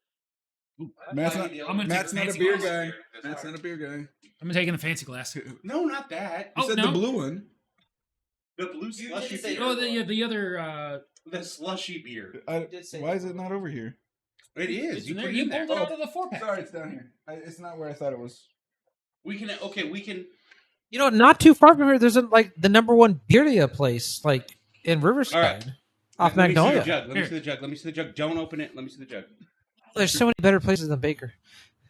Matt's Pliny not, the I'm Elder. gonna Matt's take not a fancy beer glass. guy. Matt's not a beer guy. I'm taking the fancy glass. No, not that. You Oh, said no? the blue one. The blue slushy beer. Oh, the other. The slushy beer. Why is it not over here? It is. It's You in put there. it You in there. pulled it out of the 4-pack. Sorry, it's down here. It's not where I thought it was. We can. Okay, we can. You know, not too far from here, there's like the #1 birria place, like in Riverside, All right. off Let me see the Magnolia. jug. Let me Here. see the jug. Let me see the jug. Don't open it. Let me see the jug. There's so many better places than Baker.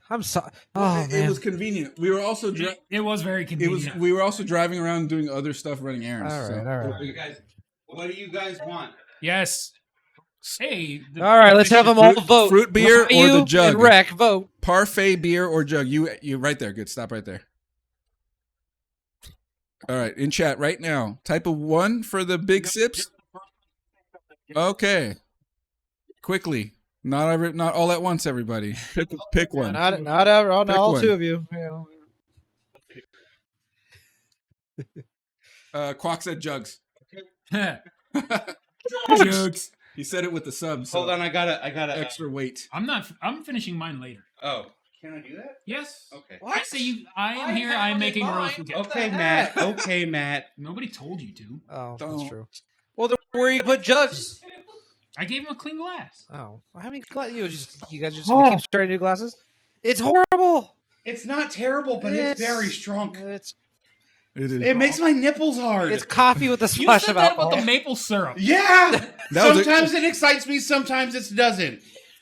I'm sorry. Oh it man. was convenient. We were also It was very convenient. we were also driving around doing other stuff, running errands. All right, so- all right. You guys, what do you guys want? Yes. Hey. All right, let's have them all vote. Fruit beer or Ryu the jug? and Rec vote. Parfait beer or jug? You right there. Good. Stop right there. All right, in chat right now. Type of 1 for the big sips. Okay. Quickly. Not all at once, everybody. Pick one. Not all one. two of you. Quack said jugs. Jokes. He said it with the subs. So Hold on, I gotta. extra weight. I'm finishing mine later. Oh, can I do that? Yes. Okay. I say you. I am here. I'm making rules. for kids. Okay, Matt. Okay, Matt. Nobody told you to. Oh, Don't. that's true. Well, then where you put jugs? I gave him a clean glass. Oh, how many glasses? You guys just keep starting new glasses? It's horrible. It's not terrible, but it's very strong. It's It is. It makes my nipples hard. it's coffee with a You splash said of that alcohol. about the maple syrup. Yeah. That was Sometimes it excites me. Sometimes it doesn't.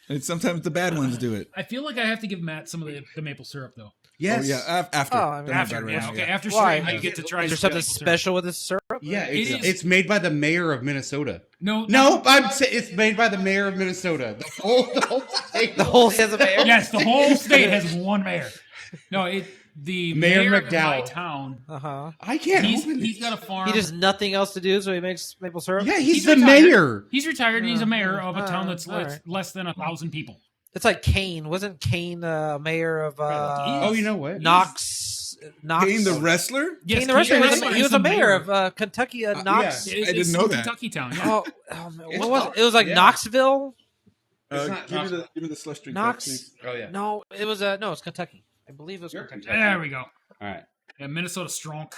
And sometimes the bad ones do it. I feel like I have to give Matt some of the maple syrup though. Yes. Oh, yeah, after. Oh, I mean, Don't After, worry yeah, about it okay, right now, after Why? stream, you get to try Is there some something maple syrup. special with this syrup? Yeah, It is. it's made by the mayor of Minnesota. No, No, it's made by the mayor of Minnesota. The whole state. The whole has a mayor. Yes, the whole state has one mayor. No, the Mayor mayor of my McDowell. town. I can't He's open he's it. got a farm. He does nothing else to do, so he makes maple syrup. Yeah, he's He's the retired. mayor. He's retired and he's a mayor of a Oh, town that's all right. less than 1,000 people. It's like Kane. Wasn't Kane mayor of Oh, you know what? Knox? Kane the wrestler? Yes, Kane the wrestler. He was, Wrestler he is was the a mayor of Kentucky, Knox. yeah. It- I didn't it's know some that. Kentucky town. Yeah. Oh man, It's what was it? not- It was like yeah. Knoxville. It's not give me the slush drink. Knox. please. Oh yeah. No, it was no, it's Kentucky. I believe it was You're Kentucky. There we go. All right. Yeah, Minnesota strong.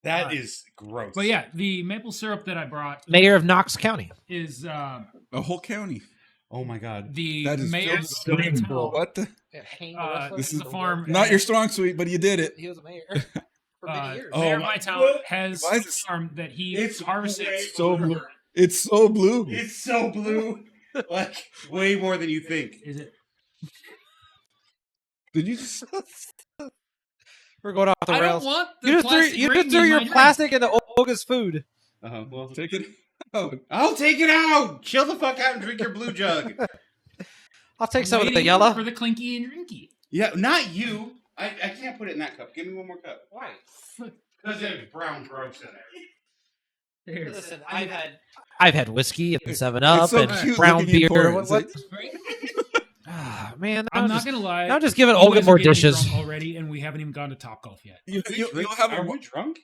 That is gross. But yeah, the maple syrup that I brought Mayor of Knox County. is A whole county. Oh my god. the That is mayor so of my cool. town. What the? Kane This is a farm. Not your strong suit, but you did it. He was a mayor for many years. Mayor of Oh, my town has Why a is it- farm that he It's harvests. so blue. It's so blue. It's so blue. Like way more than you think. Is it? Did you just... We're going off the I rails. don't want the You just threw, plastic you gravy just threw in your my drink. plastic into Olga's food. Well, Take it out. I'll take it out. Chill the fuck out and drink your blue jug. I'll take some of the Waiting yellow. for the clinky and drinky. Yeah, not you. I can't put it in that cup. Give me one more cup. Why? Because there's brown gross in there. Listen, I've had whiskey and 7-Up so and cute brown looking you beer. pour it. What? It's Ah, man, I'm not just, gonna lie. now just giving you Olga guys more are getting me dishes. drunk already, and we haven't even gone to Top Golf yet. You'll have Are a... we drunk?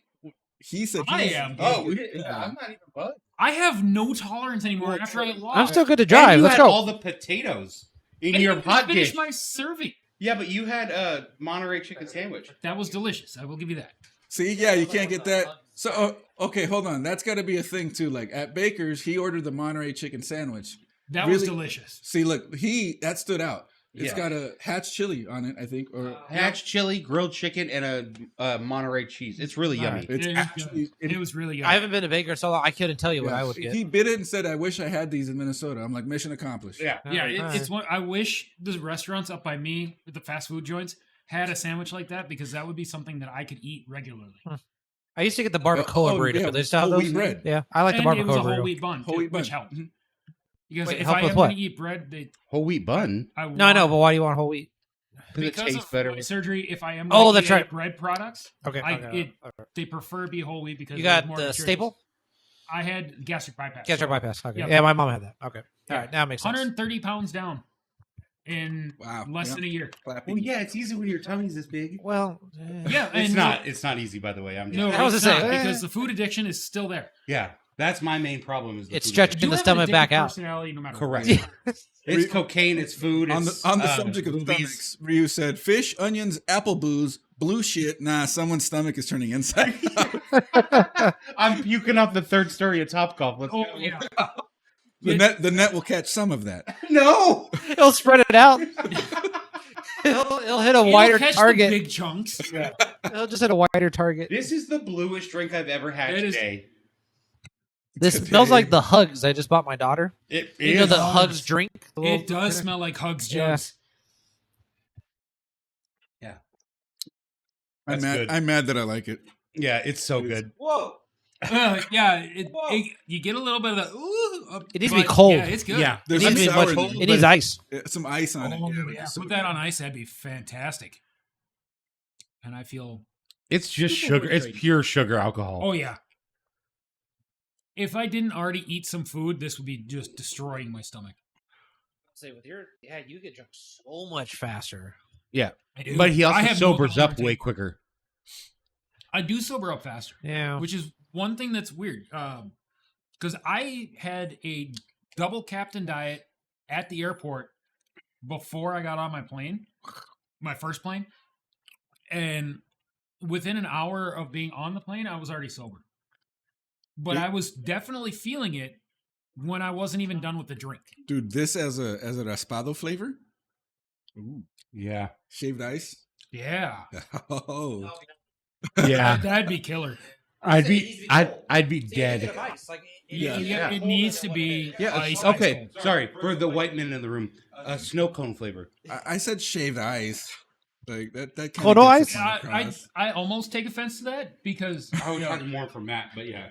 He said I he's- am. Oh, Yeah. I'm not even buzzed. I have no tolerance anymore after I lost. I'm still good to And drive. you Let's had go. all the potatoes in I your didn't pot finish dish. my serving. Yeah, but you had a Monterey chicken sandwich. That was delicious. I will give you that. See, yeah, you can't get that. So, okay, hold on. That's got to be a thing, too. Like, at Baker's, he ordered the Monterey chicken sandwich. That was Really? delicious. See, look, that stood out. It's Yeah. got a Hatch chili on it, I think. Or Hatch chili, grilled chicken, and a Monterey cheese. It's really yummy. right. it's It was actually... It was really good. I haven't been to Baker so long. I couldn't tell you what I would get. He bit it and said, I wish I had these in Minnesota. I'm like, mission accomplished. Yeah. Yeah, Alright. it's one. I wish the restaurants up by me, with the fast food joints, had a sandwich like that because that would be something that I could eat regularly. I used to get the barbacoa Oh, burrito, yeah, but they still have whole those. wheat bread. Yeah, I like the And it was a barbacoa whole burrito. wheat bun, Whole too, wheat bun. which helped. Mhm. Because Wait, if help I with am what? going to eat bread, Whole wheat bun. No, I know, but why do you want whole wheat? Because it because tastes of better. my surgery, if I am Oh, going to that's eat right. bread products, Okay, okay. they prefer to be whole wheat because You there's got more the nutritious. staple? I had gastric bypass. Gastric so bypass. Okay. Yep. Yeah, my mom had that. Okay. All Yeah. right, now it makes sense. 130 pounds down in Wow. less Yeah. than a year. Clappy. Well, yeah, it's easy when your tummy's this big. Well, Yeah, It's and not. It's not easy, by the way. I'm just. No, I was it's gonna not, say, because the food addiction is still there. Yeah, that's my main problem. Is the It's food stretching addiction. the have an stomach back addictive out. Personality, no matter Correct. what. It's cocaine. It's food. On It's, the subject of movies. stomachs, Ryu said, fish, onions, apple booze, blue shit. Nah, someone's stomach is turning inside out. I'm puking up the third story of Topgolf. Let's Oh go. yeah. The net will catch some of that. No. He'll spread it out. He'll hit a wider It'll catch the target. big chunks. He'll just hit a wider target. This is the bluest drink I've ever had It is- today. This smells like the Hugs I just bought my daughter. It You know is. the Hugs drink? The little- It does smell like Hugs Yeah. juice. I'm That's mad. good. I'm mad that I like it. Yeah, it's so good. Whoa. Yeah, you get a little bit of the ooh. It needs to be but, cold. Yeah, it's good. Yeah. There's It some needs to be sour much- in it but needs ice. some ice on Oh, it. yeah. Put that on ice, that'd be fantastic. And I feel, It's just Super sugar. It's hydrated. pure sugar alcohol. oh yeah. If I didn't already eat some food, this would be just destroying my stomach. Say with your you get drunk so much faster. Yeah, I do. but he I also have no sobers up tolerance. way quicker. I do sober up faster. Yeah. Which is one thing that's weird. Because I had a double captain diet at the airport before I got on my plane, my first plane. And within an hour of being on the plane, I was already sober. But I was definitely feeling it when I wasn't even done with the drink. Dude, this as a raspado flavor, Yeah. shaved ice. Yeah. Oh, Yeah. That'd be killer. I'd be dead. Ice. Like It needs to be ice. Okay. Ice cold. Sorry for the white men in the room. Snow cone flavor. I said shaved ice. Like that kinda Kodo gets ice? the point across. I almost take offense to that because I was talking more for Matt, but yeah.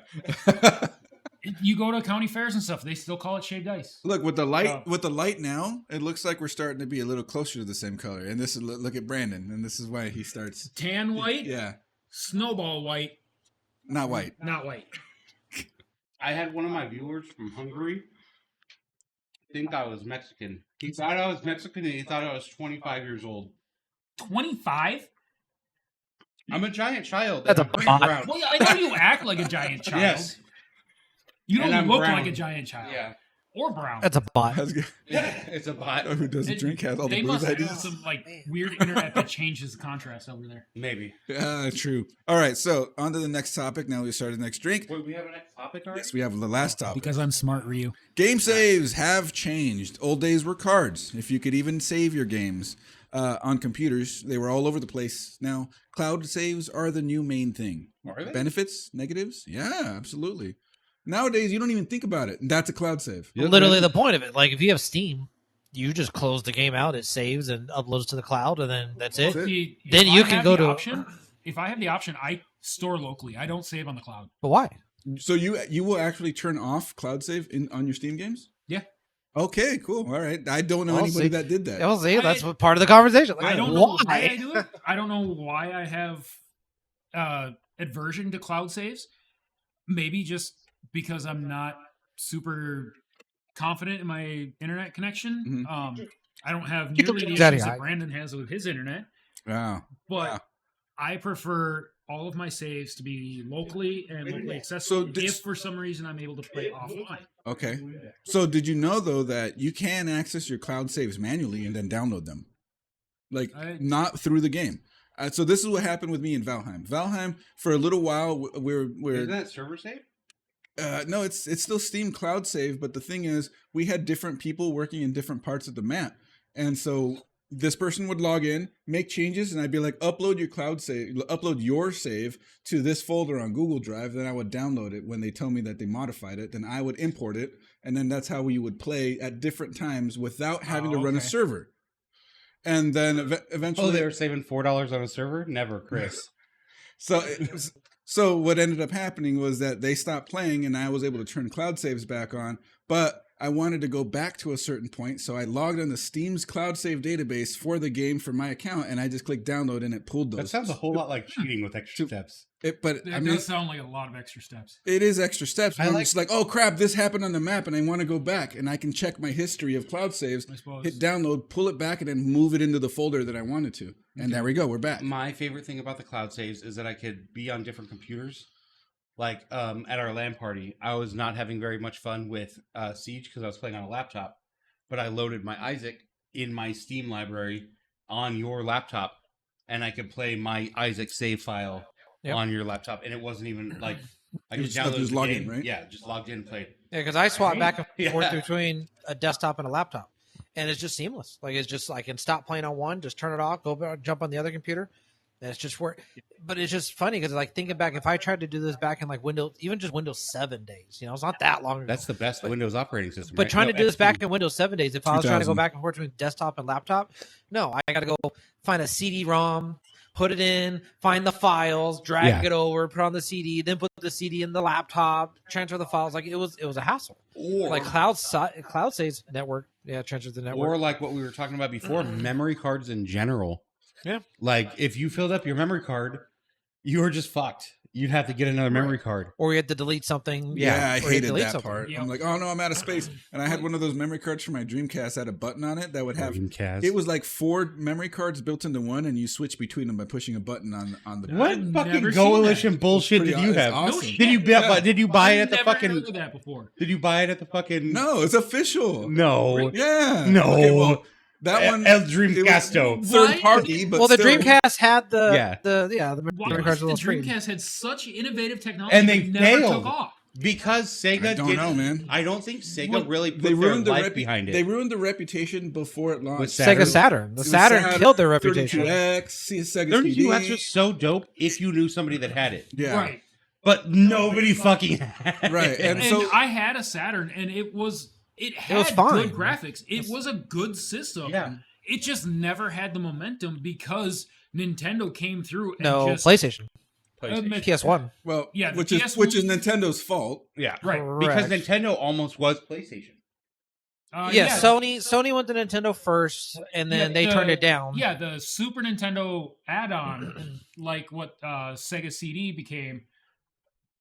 you go to county fairs and stuff, they still call it shaved ice. Look with the light now, it looks like we're starting to be a little closer to the same color. And this is look at Brandon, and this is why he starts. Tan white, Yeah, snowball white, not white. not white. I had one of my viewers from Hungary think I was Mexican. He thought I was Mexican and he thought I was 25 years old. 25? I'm a giant child. That's and a I'm pretty bot. brown. Well, I know you act like a giant child. Yes. You And don't I'm look brown. like a giant child. Yeah. Or brown. That's a bot. It's a bot. Who doesn't drink has all the They booze must have ideas. some weird internet that changes the contrast over there. Maybe. Yeah, true. All right, so on to the next topic. Now we start the next drink. Wait, we have a next topic already? Yes, we have the last topic. Because I'm smart, Ryu. Game saves have changed. Old days were cards. If you could even save your games on computers, they were all over the place. Now, cloud saves are the new main thing. Are they? Benefits, negatives? Yeah, absolutely. Nowadays, you don't even think about it. That's a cloud save. Literally the point of it. Like if you have Steam, you just close the game out, it saves and uploads to the cloud, and then that's it. See, Then if you I can have go the to- option. If I have the option, I store locally. I don't save on the cloud. But why? So you will actually turn off cloud save on your Steam games? Yeah. Okay, cool. All right. I don't know Well, anybody see- that did that. Well, see, that's what part of the conversation. Like, I don't know why I why. do it. I don't know why I have aversion to cloud saves. Maybe just because I'm not super confident in my internet connection. Mhm. I don't have Get the nearly the things out of issues your that eye. Brandon has with his internet, Wow. but Wow. I prefer all of my saves to be locally and locally accessible. So this- if for some reason I'm able to play offline. Okay. So did you know though that you can access your cloud saves manually and then download them, like not through the game? So this is what happened with me in Valheim. Valheim for a little while we're Isn't that server save? no, it's still Steam Cloud Save, but the thing is, we had different people working in different parts of the map, and so this person would log in, make changes, and I'd be like, upload your save to this folder on Google Drive. Then I would download it. When they tell me that they modified it, then I would import it, and then that's how we would play at different times without having to run a okay. server. And then eventually, Oh, they were saving $4 on a server? Never, Chris. So what ended up happening was that they stopped playing, and I was able to turn cloud saves back on. But I wanted to go back to a certain point, so I logged on to Steam's cloud save database for the game for my account, and I just clicked download, and it pulled those. That sounds a whole lot like cheating with extra steps. But That I mean, does sound like a lot of extra steps. it is extra steps. I I'm like- just like, oh crap, this happened on the map, and I want to go back, and I can check my history of cloud saves, I suppose. hit download, pull it back, and then move it into the folder that I wanted to. And there we go, we're back. My favorite thing about the cloud saves is that I could be on different computers. Like at our LAN party, I was not having very much fun with Siege because I was playing on a laptop. But I loaded my Isaac in my Steam library on your laptop, and I could play my Isaac save file on your laptop, and it wasn't even like I You just just have to downloaded just the log game. in, right? Yeah, just logged in and played. Yeah, because I swap back and forth Yeah. between a desktop and a laptop, and it's just seamless. Like it's just I can stop playing on one, just turn it off, go back, jump on the other computer. And it's just where, but it's just funny because like thinking back, if I tried to do this back in like Windows, even just Windows 7 days, it's not that long ago. That's the best Windows operating system. But right? trying No, to do this XP. back in Windows 7 days, if I was trying to go 2000. back and forth between desktop and laptop, no, I got to go find a CD-ROM, put it in, find the files, drag it over, put on the CD, then put the CD in the laptop, transfer the files. Like it was a hassle. Or, Like Cloud Saves network, transfers the network. or like what we were talking about before, memory cards in general. Yeah. Like if you filled up your memory card, you were just fucked. You'd have to get another memory card. Or you had to delete something. Yeah, I or you hated delete that something. part. Yep. I'm like, oh no, I'm out of space. And I had one of those memory cards for my Dreamcast that had a button on it that would have. Dreamcast. It was like 4 memory cards built into one, and you switch between them by pushing a button on the. What I've fucking never seen coalition that. bullshit It's did pretty you it's have? awesome. shit. Did you did you buy it at the I've fucking? never heard of that before. Did you buy it at the fucking? No, it's official. No. Yeah. No. Okay, well, that one. El it was Dreamcasto. Third Why? party, but Well, the still. Dreamcast had the Why memory was cards the on the screen. Dreamcast had such innovative technology And they but never failed. took off? Because Sega I don't didn't- know, man. I don't think Sega Well, really put They their ruined the life behind it. They ruined the reputation before it launched. With Saturn. Sega Saturn. The It was Saturn killed their reputation. 32X, Sega 32 CD. X was so dope if you knew somebody that had it. Yeah. Right. but nobody fucking had Right, it. and And so- I had a Saturn, and it had was fine. good graphics. It was a good system. Yeah. It just never had the momentum because Nintendo came through and No, just PlayStation, PlayStation. PS1. Well, Yeah, the which is Nintendo's fault. Yeah, right. because Correct. Nintendo almost was PlayStation. Yeah, Sony went to Nintendo first, and then they turned it down. Yeah, the Super Nintendo add-on, like what Sega CD became.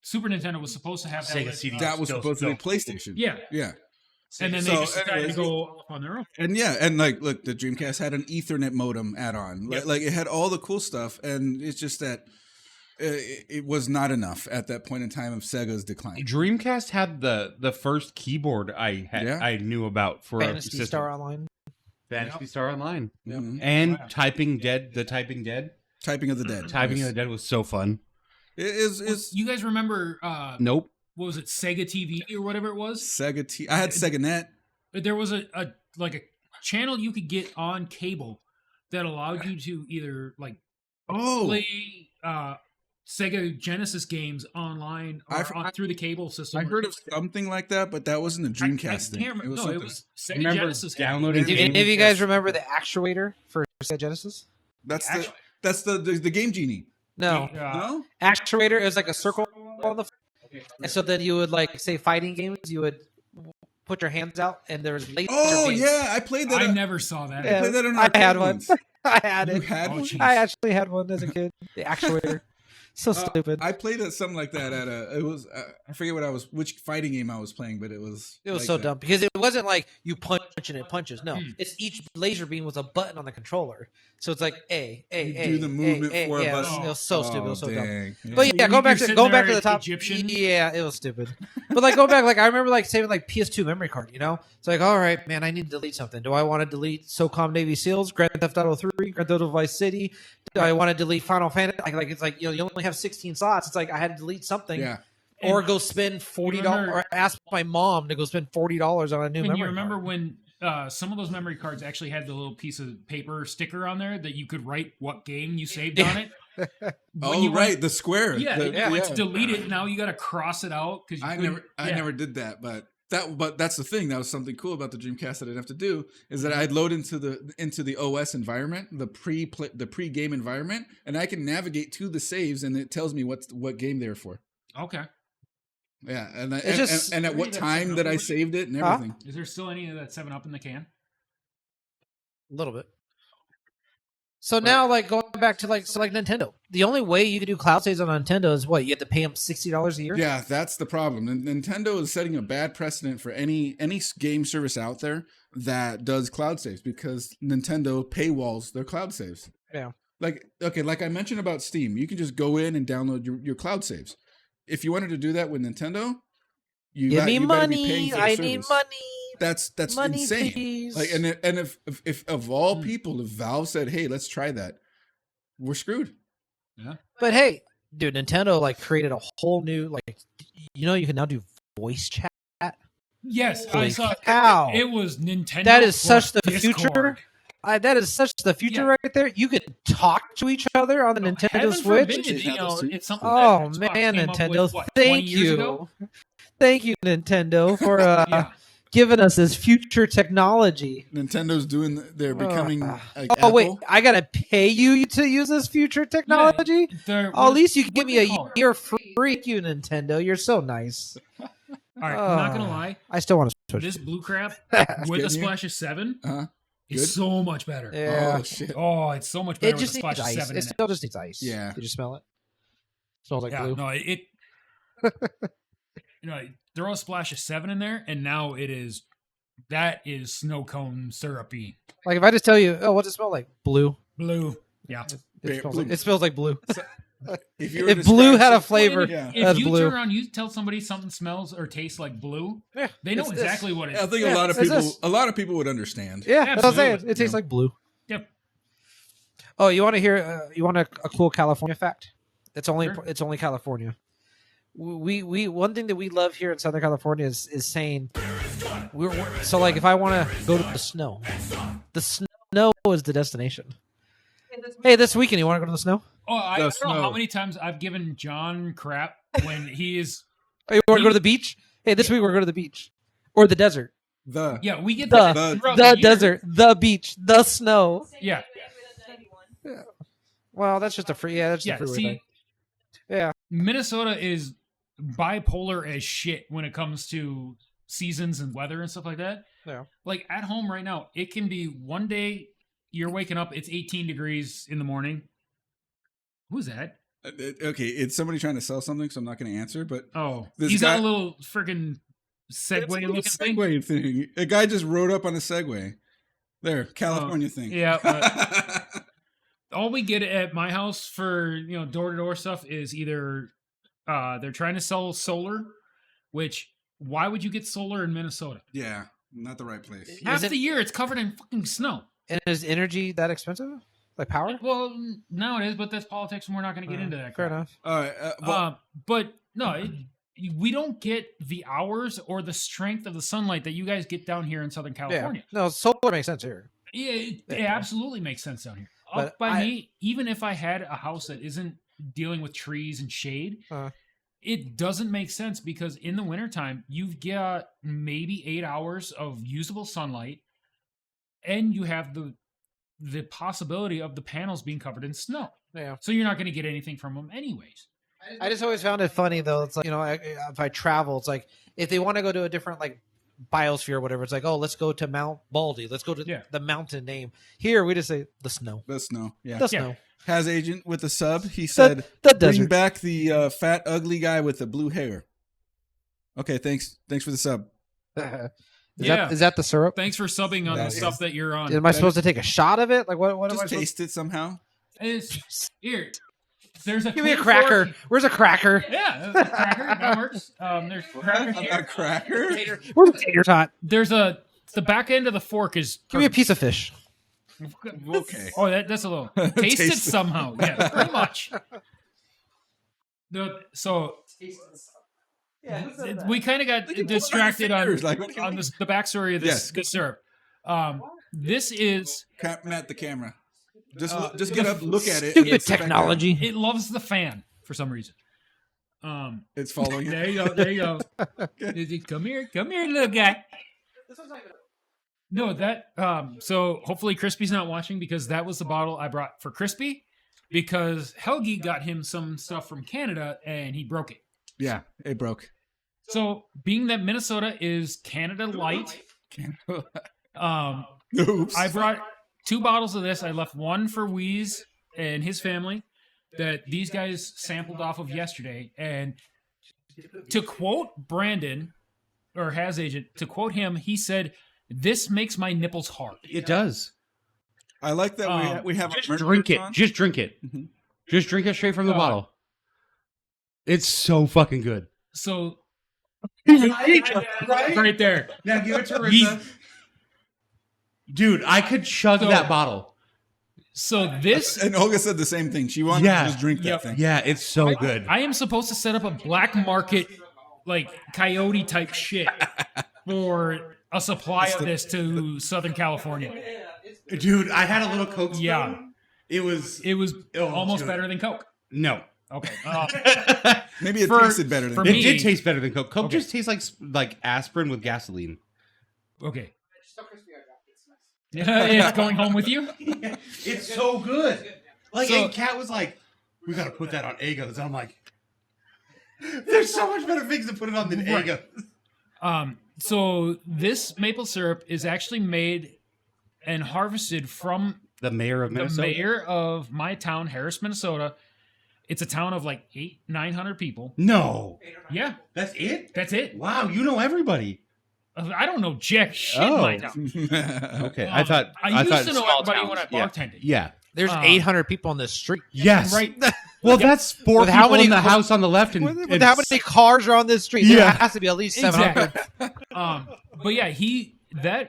Super Nintendo was supposed to have that. Sega with, CD. That was Still- supposed to be still- PlayStation. Yeah, Yeah. and then So, they just decided to anyways, go off on their own. And yeah, and like, look, the Dreamcast had an Ethernet modem add-on. Yep. Like, it had all the cool stuff, and it's just that it was not enough at that point in time of Sega's decline. Dreamcast had the first keyboard Yeah. I knew about for a Fantasy system. Star Online. Fantasy Star Online, Mhm. and Typing Dead. The Typing Dead. Typing of the Dead. Typing Yes. of the Dead was so fun. It is You guys remember? Nope. What was it? Sega TV or whatever it was. Sega T. I had Sega Net. There was a channel you could get on cable that allowed you to either like Oh, play Sega Genesis games online or through the cable system. I heard of something like that, but that wasn't a Dreamcast thing. It was something. Sega Remember Genesis. downloading Do games? any of you guys remember the actuator for Sega Genesis? That's the Game Genie. No, No, actuator is like a circle on the. And so then you would like say fighting games. You would put your hands out, and there's laser oh beams. yeah, I played that. I never saw that. Yeah. I played that on I had arcade one. once. I had You it. had Oh, one? geez. I actually had one as a kid. The actuator. So stupid. I played something like that at a. It was I forget which fighting game I was playing, but it was. It was like so that. dumb because it wasn't like you punch and it punches. No, Hmm. it's each laser beam was a button on the controller. So it's like A. You do the movement for a yeah, button. it was so stupid. It was so dumb. dang. Yeah. But yeah, You're going back to sitting going back there to the top. Egyptian? Yeah, it was stupid. But like go back, like I remember like saving like PS2 memory card. You know, it's like all right, man, I need to delete something. Do I want to delete SOCOM Navy SEALs, Grand Theft Auto 3, Grand Theft Auto Vice City? Do I want to delete Final Fantasy? Like it's like you only have 16 slots. It's like I had to delete something. Yeah. Or go spend $40, or ask my mom to go spend $40 on a new And memory you remember card. when some of those memory cards actually had the little piece of paper sticker on there that you could write what game you saved on it? Oh you right, went- the square. Yeah, The- you went to delete it. Now you got to cross it out because I never did that, but that's the thing. That was something cool about the Dreamcast that I didn't have to do is that I'd load into the OS environment, the pre game environment, and I can navigate to the saves, and it tells me what game they're for. Okay. Yeah, and just- at what time that I saved it and everything. Is there still any of that 7-Up in the can? A little bit. So now, like going back to like Nintendo, the only way you can do cloud saves on Nintendo is what you have to pay them $60 a year. Yeah, that's the problem. Nintendo is setting a bad precedent for any game service out there that does cloud saves because Nintendo paywalls their cloud saves. Yeah. Like I mentioned about Steam, you can just go in and download your cloud saves. If you wanted to do that with Nintendo, you better be paying for the I service. need money. That's Money, insane. please. Like and if of all people, if Valve said, "Hey, let's try that," we're screwed. But hey, dude, Nintendo like created a whole new like, you can now do voice chat. Yes, I Holy saw. cow. It was Nintendo. That is for such the Discord. future. That is such the future Yeah. right there. You can talk to each other on the Nintendo Heaven Switch. forbid, it's something Oh that Xbox man, came up Nintendo! with, what, 20 Thank years ago? you, thank you, Nintendo, for Yeah. giving us this future technology. Nintendo's they're becoming. Like Oh Apple. wait, I gotta pay you to use this future technology. They're- Oh, at least you can what give do me they a call it? year free. You Nintendo, you're so nice. All right, I'm not gonna Oh. lie. I still want to switch. This blue crap with getting a you? splash of 7 Uh-huh. is Good? so much better. Yeah, Oh shit. Oh, it's so much better it with just a splash needs of ice. 7 It in it. still just needs ice. Yeah. Did you smell it? Smells like Yeah, blue. no, it throw a splash of 7 in there, and now that is snow cone syrupy Like if I just tell you, oh, what's it smell like? Blue. blue. Yeah. It smells like blue. If, you were If to blue describe had a some- flavor, Yeah. If that's you blue. turn around, you tell somebody something smells or tastes like blue, Yeah, they know it's this. exactly what it I is. think Yeah, a lot of it's people, this. a lot of people would understand. Yeah, that's what I'm saying. Absolutely. It tastes Yeah. like blue. Yep. Oh, you want to hear? You want a cool California fact? It's only Sure. California. We one thing that we love here in Southern California is saying so like if I want to go to the snow is the destination. Hey, this weekend you want to go to the snow? Oh, I The don't know how snow. many times I've given John crap when he is. Hey, you want to go to the beach? Hey, this week we're going to the beach or the desert. Yeah, we get The- that throughout The year. desert, the beach, the snow. Yeah, Well, that's just a free. Yeah, that's just yeah. a freeway See, thing. Yeah. Minnesota is bipolar as shit when it comes to seasons and weather and stuff like that. Yeah. Like at home right now, it can be one day you're waking up, it's 18 degrees in the morning. Who's that? Okay, it's somebody trying to sell something, so I'm not going to answer. But Oh, This he's guy- got a little freaking it's a Segway little looking thing. Segway thing. A guy just rode up on a Segway. There, California thing. Yeah, but all we get at my house for door to door stuff is either they're trying to sell solar, which why would you get solar in Minnesota? Yeah, not the right place. Half it- the year it's covered in fucking snow. And is energy that expensive? Like power? Well, now it is, but that's politics, and we're not going to get into that. Fair crap. enough. All right. But no, we don't get the hours or the strength of the sunlight that you guys get down here in Southern California. Yeah. No, solar makes sense here. Yeah, it Yeah. absolutely makes sense down here. But Up by me, even if I had a house that isn't dealing with trees and shade, it doesn't make sense because in the wintertime, you've got maybe 8 hours of usable sunlight, and you have the possibility of the panels being covered in snow. Yeah. So you're not going to get anything from them anyways. I just always found it funny though. It's like, if I travel, it's like if they want to go to a different like biosphere or whatever, it's like, oh, let's go to Mount Baldy. Let's go to the mountain name. Here we just say the snow. The snow. Yeah. The snow. Has agent with a sub. He said, The "Bring desert. back the fat, ugly guy with the blue hair." Okay, thanks. Thanks for the sub. Is that the syrup? Thanks for subbing on That the is- stuff that you're on. Am I supposed to take a shot of it? Like what am I Just supposed taste it somehow. Here, there's a Give me a clean cracker. fork. Where's a cracker? Yeah, a cracker. That works. There's crackers here. A cracker. Where's the tater tot? There's the back end of the fork is. Give me a piece of fish. Okay. Oh, that's a little. Taste it Taste it. somehow. Yeah, pretty much. So we kind of got Look at distracted your on fingers, like, what do you mean? the backstory of this Yes. good syrup. This is At the camera. Just get up, look at it. Stupid and sit back down. technology. it loves the fan for some reason. It's following There it. you go. There you go. Come here, little guy. No, that. So hopefully Crispy's not watching because that was the bottle I brought for Crispy because Helgi got him some stuff from Canada and he broke it. Yeah, it broke. So being that Minnesota is Canada light, Oops. I brought 2 bottles of this. I left one for Wheeze and his family that these guys sampled off of yesterday. And to quote Brandon, or Has Agent, to quote him, he said, "This makes my nipples hard." It does. I like that we have Just our drink it. on. Just drink it. Mhm. Just drink it straight from the Uh, bottle. It's so fucking good. So Right? right there. Now give it to Rissa. Dude, I could chug So- that bottle. So this, And Olga said the same thing. She wanted Yeah. to just drink that Yep. thing. Yeah, it's so good. I am supposed to set up a black market, like coyote type shit for a supply of this to Southern California. Dude, I had a little Coke spoon. Yeah. It was It was Oh, almost dude. better than Coke. no. Okay. Maybe it For- tasted better than for that. It me- did taste better than Coke. Coke Okay. just tastes like aspirin with gasoline. Okay. Yeah, it's going home with you. It's so good. Like, So- and Kat was like, "We got to put that on Egos." And I'm like, "There's so much better things to put it on than Right. Egos." So this maple syrup is actually made and harvested from The mayor of the Minnesota. mayor of my town, Harris, Minnesota. It's a town of like 900 people. No, Yeah, that's it. that's it. Wow, you know everybody. I don't know jack shit Oh. in my town. Okay, I thought I used thought to know small everybody when I towns. bartended. Yeah. There's 800 people on this street. Yes. Right. Well, that's 4 With people how many- in the house on the left, and, With how many cars are on this street? There Yeah. has to be at least 700. Exactly. But yeah,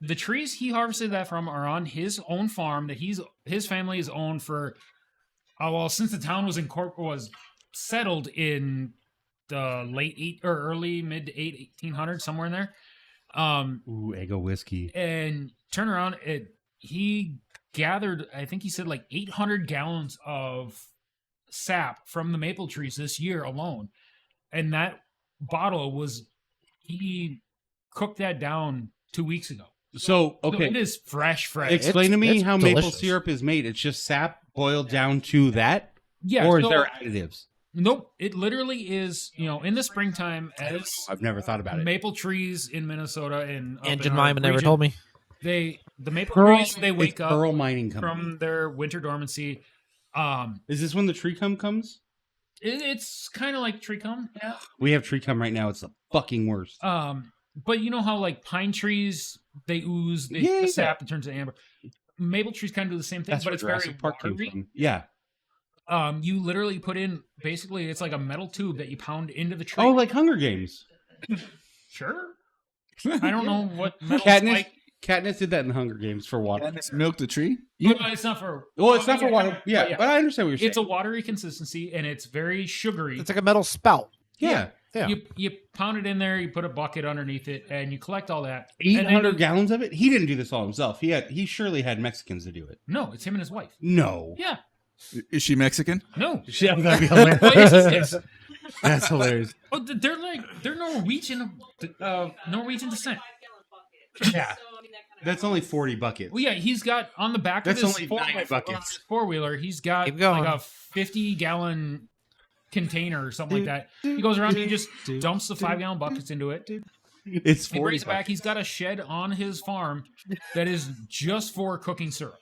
the trees he harvested that from are on his own farm that his family has owned for since the town was settled in the late early mid 1800s, somewhere in there. Ooh, Eggo whiskey. And turn around, he gathered, I think he said like 800 gallons of sap from the maple trees this year alone, and that bottle was he cooked that down 2 weeks ago. So So okay, it is fresh. explain to me it's how maple delicious. syrup is made. It's just sap boiled down to that, Yeah, or is so- there additives? Nope. It literally is. In the springtime, as I've never thought about it. maple trees in Minnesota and up in And our Jemima never region, told me. the maple Pearl, trees they wake it's up Pearl Mining Company. from their winter dormancy. Is this when the tree cum comes? It's kind of like tree cum. Yeah. We have tree cum right now. It's the fucking worst. But you know how like pine trees they ooze Yeah. the sap and turns to amber. Maple trees kind of do the same thing, That's but where it's very Jurassic Park came watery. from. Yeah. You literally put in basically it's like a metal tube that you pound into the tree. Oh, like Hunger Games. Sure. I don't know what metal's Katniss, like. Katniss did that in Hunger Games for water. Katniss milk the tree. No, it's not for. Well, it's not for yeah, water. Yeah, but but I understand what you're saying. It's a watery consistency and it's very sugary. It's like a metal spout. yeah. Yeah. You pound it in there, you put a bucket underneath it, and you collect all that. And then 800 you- gallons of it. He didn't do this all himself. He surely had Mexicans to do it. No, it's him and his wife. No. Yeah. Is she Mexican? No. Yeah, that'd be Well, hilarious. yes. That's hilarious. Oh, they're Norwegian, Norwegian descent. Yeah. That's only 40 buckets. Well, yeah, he's got on the back That's of his only 9 buckets. four wheeler. He's got Keep going. like a 50-gallon container or something like that. He goes around and he just dumps the 5-gallon buckets into it. It's He 40 brings it back. buckets. He's got a shed on his farm that is just for cooking syrup.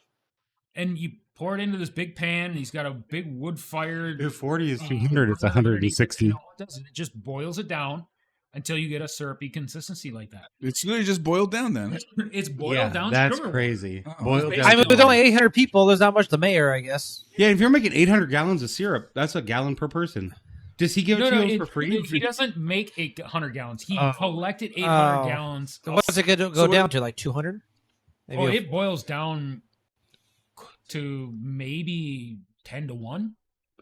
And you pour it into this big pan. And he's got a big wood fire. If 40 is 200, it's 160. It just boils it down until you get a syrupy consistency like that. It's literally just boiled down then. It's boiled Yeah, down that's sugar. crazy. Oh. Boiled down I mean, sugar. with only 800 people, there's not much to mayor, I guess. Yeah, if you're making 800 gallons of syrup, that's a gallon per person. Does he give it to you for free? He doesn't make 800 gallons. He Oh. collected 800 Oh. gallons. So what's it going to go So what- down to? Like 200? Oh, it boils down to maybe 10 to 1.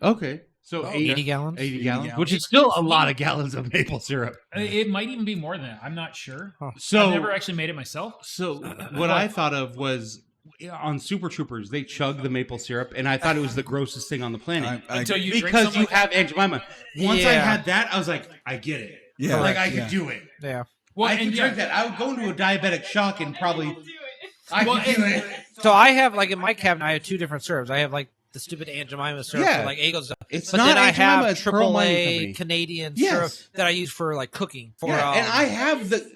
Okay. So Oh, 80, 80 gallons? 80 80 gallons, gallons. which is still a lot of gallons of maple syrup. It might even be more than that. I'm not sure. So, I've never actually made it myself. so what I thought of was on Super Troopers, they chug the maple syrup, and I thought it was the grossest thing on the planet. Until you drink Because something you like have Aunt Jemima. Once I Yeah. had that, I was like, I get it. Yeah, Like, I yeah. could do it. Yeah. Well, I and could yeah, drink that. I would go into a diabetic shock and probably... I Well, could do and- it. So I have, like, in my cabinet, I have two different syrups. I have, like, the stupid Aunt Jemima syrup Yeah. for, like, Eggo stuff. It's But not then I Aunt Jemima, have it's Pearl Mining Company. AAA Canadian Yes. syrup that I use for, like, cooking. For, Yeah, and I have the...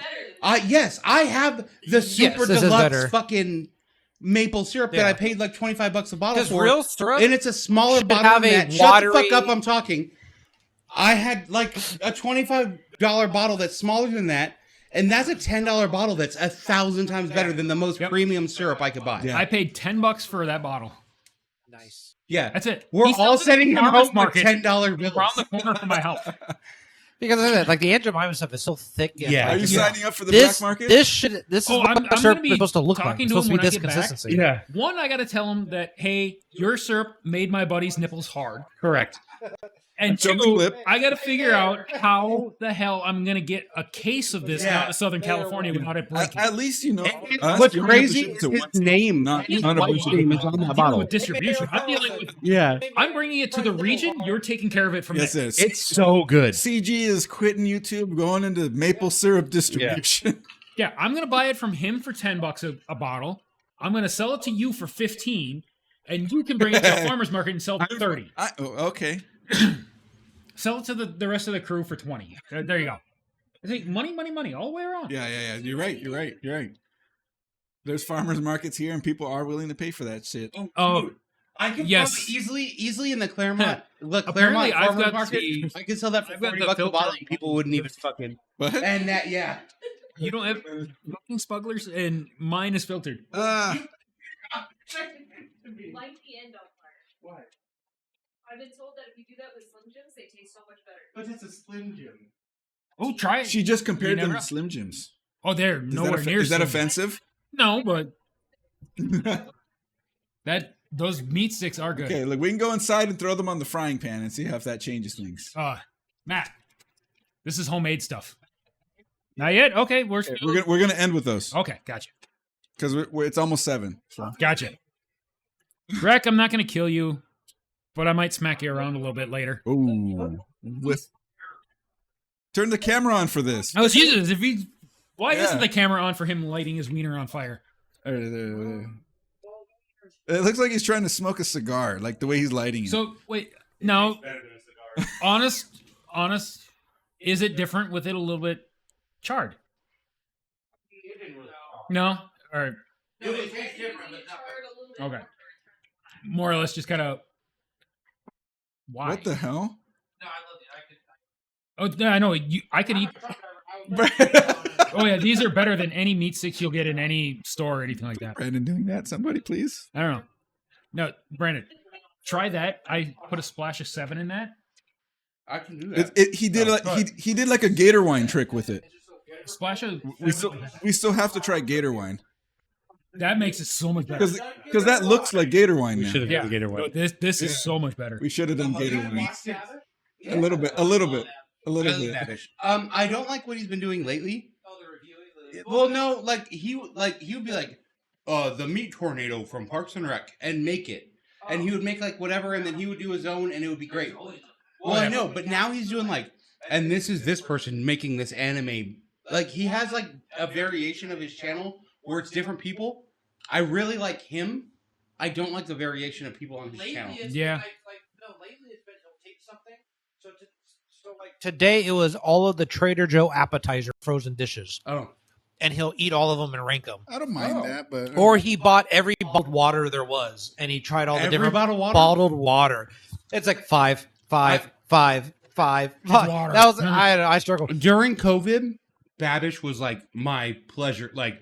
yes, I have the super this is deluxe better. fucking maple syrup that Yeah. I paid like $25 a bottle Because for. real syrup And it's a smaller should bottle have than a that. Shut the watery- fuck up, I'm talking. I had like a $25 bottle that's smaller than that, and that's a $10 bottle that's 1,000 times better than the most premium syrup I could buy. Yeah. I paid $10 for that bottle. Nice. Yeah. That's it. We're He all sells it sending at him the farmer's out with market $10 bills. around the corner from my house. Because of that, like, the Aunt Jemima stuff is so thick. And, Yeah. Are like, you signing up for the this, black market? This should. This Oh, is what I'm syrup gonna is be supposed to look like. talking It's to supposed to him be when I this get back. consistency. Yeah. One, I got to tell him that, hey, your syrup made my buddy's nipples hard. Correct. And Show me two, the lip. I got to figure out how the hell I'm going to get a case of this Yeah. out of Southern California without it breaking. At least you know. What's you only have to crazy ship it is to his one- name. not His a bunch wife's of name is different- on that I'm dealing bottle. with distribution. I'm dealing with. Yeah. I'm bringing it to the region. You're taking care of it from Yes, there. yes. It's so good. CG is quitting YouTube, going into maple syrup distribution. Yeah, I'm going to buy it from him for $10 a bottle. I'm going to sell it to you for 15, and you can bring it to a farmer's market and sell it for 30. Okay. Sell it to the rest of the crew for 20. There you go. I think money, all the way around. Yeah. You're right. There's farmers markets here, and people are willing to pay for that shit. Oh, I could Yes. probably easily in the Claremont, Apparently, I've farmers got market. the- I could sell that for I've got the $40 a filter. bottle. And people wouldn't even fucking. What? And that, yeah. you don't have fucking smugglers, and mine is filtered. Light the end on fire. Why? I've been told that if you do that with Slim Jims, they taste so much better. But it's a Slim Jim. Oh, try it. She just compared never them know. to Slim Jims. Oh, they're nowhere near. Is that Slim. offensive? No, but those meat sticks are good. Okay, look, we can go inside and throw them on the frying pan and see if that changes things. Matt, this is homemade stuff. Not yet. Okay, we're We're gonna end with those okay. Gotcha. because it's almost 7. So. Gotcha. Greg, I'm not going to kill you. but I might smack you around a little bit later. Ooh, turn the camera on for this. Oh Jesus! Why Yeah. isn't the camera on for him lighting his wiener on fire? There. It looks like he's trying to smoke a cigar, like the way he's lighting it. So wait, now, honest, is it different with it a little bit charred? No, or okay, more or less just kind of. Why? What the hell? Oh, I know. I could eat. Oh yeah, these are better than any meat sticks you'll get in any store or anything like that. Brandon doing that? Somebody, please. I don't know. No, Brandon, try that. I put a splash of 7 in that. I can do that. He did he did like a gator wine trick with it. Splash of. We still have to try gator wine That makes it so much better. because that looks like gator wine We now. should have Yeah. done Gator One. No, this is so much better. We should have done gator wine. A little bit. I don't like what he's been doing lately. Well, no, like he would be like, the meat tornado from Parks and Rec, and make it, and he would make like whatever, and then he would do his own, and it would be great. Well, I know, but now he's doing like, and this is this person making this anime. Like he has like a variation of his channel where it's different people. I really like him. I don't like the variation of people on his channel. Yeah. Today it was all of the Trader Joe appetizer frozen dishes, Oh, and he'll eat all of them and rank them. I don't mind that, but Or he bought every bottled water there was, and he tried all the every different bottle of water. bottled water. It's like five. Water. That was I struggled. During COVID, Babish was like my pleasure. Like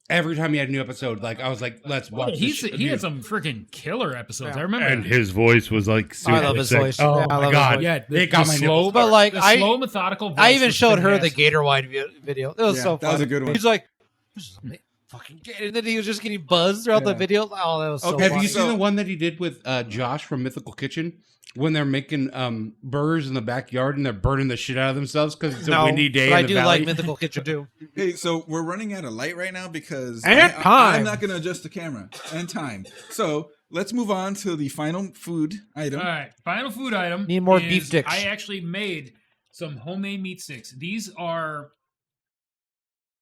every time he had a new episode, like I was like, let's watch. He had some freaking killer episodes. I remember. And his voice was like super I love his sick. voice. Oh Yeah, I love my his god. voice. Yeah, It got my slow, nipples But like the I, slow methodical. Voice I even was showed her the fantastic. Gator Wine video. It was Yeah, so that was funny. a good one. He's like, "This is amazing. Fucking," and then he was just getting buzzed throughout the Yeah. video. Oh, that was so Have funny. you seen the one that he did with Josh from Mythical Kitchen when they're making burgers in the backyard and they're burning the shit out of themselves because it's a windy day but I in the do valley? like Mythical Kitchen too. Hey, so we're running out of light right now because And time. I'm not going to adjust the camera and time. So let's move on to the final food item. All right, final food item. Need more is beef sticks. I actually made some homemade meat sticks. These are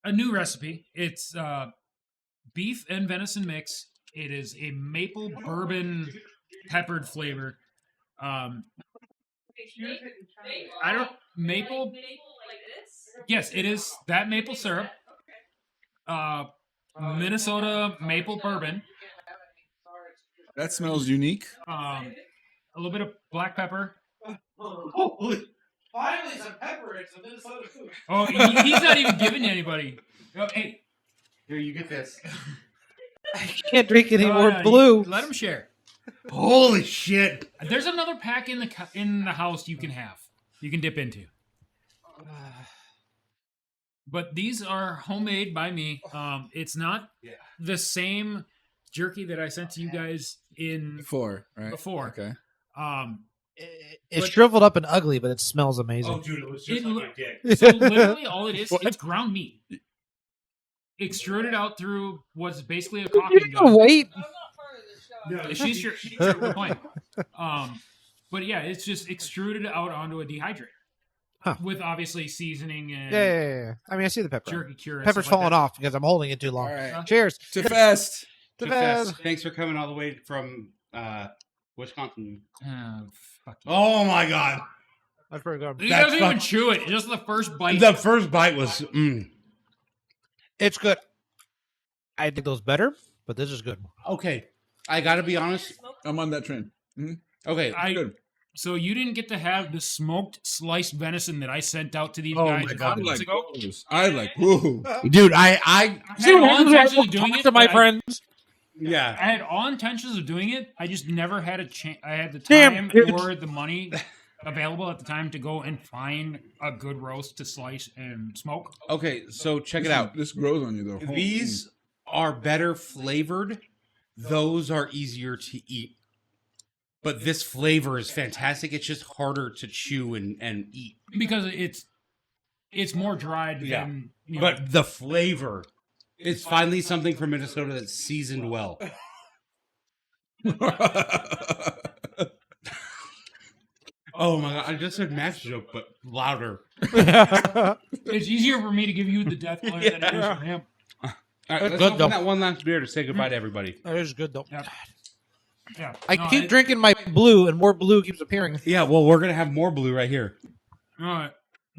a new recipe. It's beef and venison mix. It is a maple bourbon peppered flavor. I don't maple. Yes, it is that maple syrup. Minnesota maple bourbon. That smells unique. A little bit of black pepper. Finally, some pepper. It's a Minnesota food. Oh, he's not even giving to anybody. Oh, hey, Here, you get this. I can't drink any more yeah, blue. Let him share. Holy shit! There's another pack in the house you can have. You can dip into. But these are homemade by me. It's not the same jerky that I sent to you guys in Before, right? before. Okay. It's shriveled up and ugly, but it smells amazing. dude, it was just just like like my So literally all it is, it's ground meat. Extruded out through what's basically a caulking gun. Wait. She's sure the point. But yeah, it's just extruded out onto a dehydrator. Huh. With obviously seasoning and Yeah. I mean, I see the pepper. jerky cure. and Pepper's stuff like falling that. off because I'm holding it too long. All right. Cheers. Too fast. To Fest. bed. Thanks for coming all the way from Wisconsin. Fuck you. Oh my god! That's pretty good. He That's doesn't even fuck- chew it. Just the first bite. The first bite was. It's good. I think those better, but this is good. Okay, I gotta be honest. I'm on that train. Okay, Good. So you didn't get to have the smoked sliced venison that I sent out to these Oh guys my a God. couple weeks ago. I like. Whoa. dude, I I had all intentions of doing it. to my but friends. yeah. I had all intentions of doing it. I just never had a chance. I had the Damn, time dude. or the money available at the time to go and find a good roast to slice and smoke. Okay, so check it out. This grows on you though. These are better flavored. Those are easier to eat. But this flavor is fantastic. It's just harder to chew and eat. Because it's more dried Yeah. than you know, But the flavor is finally something from Minnesota that's seasoned well. Oh my god! I just said match joke, but louder. It's easier for me to give you the death glare than it is for him. All right, let's Good, open though. that one last beer to say goodbye to everybody. That is good though. Yeah. Yeah. I No, keep drinking my blue, and more blue keeps appearing. Yeah, well, we're gonna have more blue right here. All right.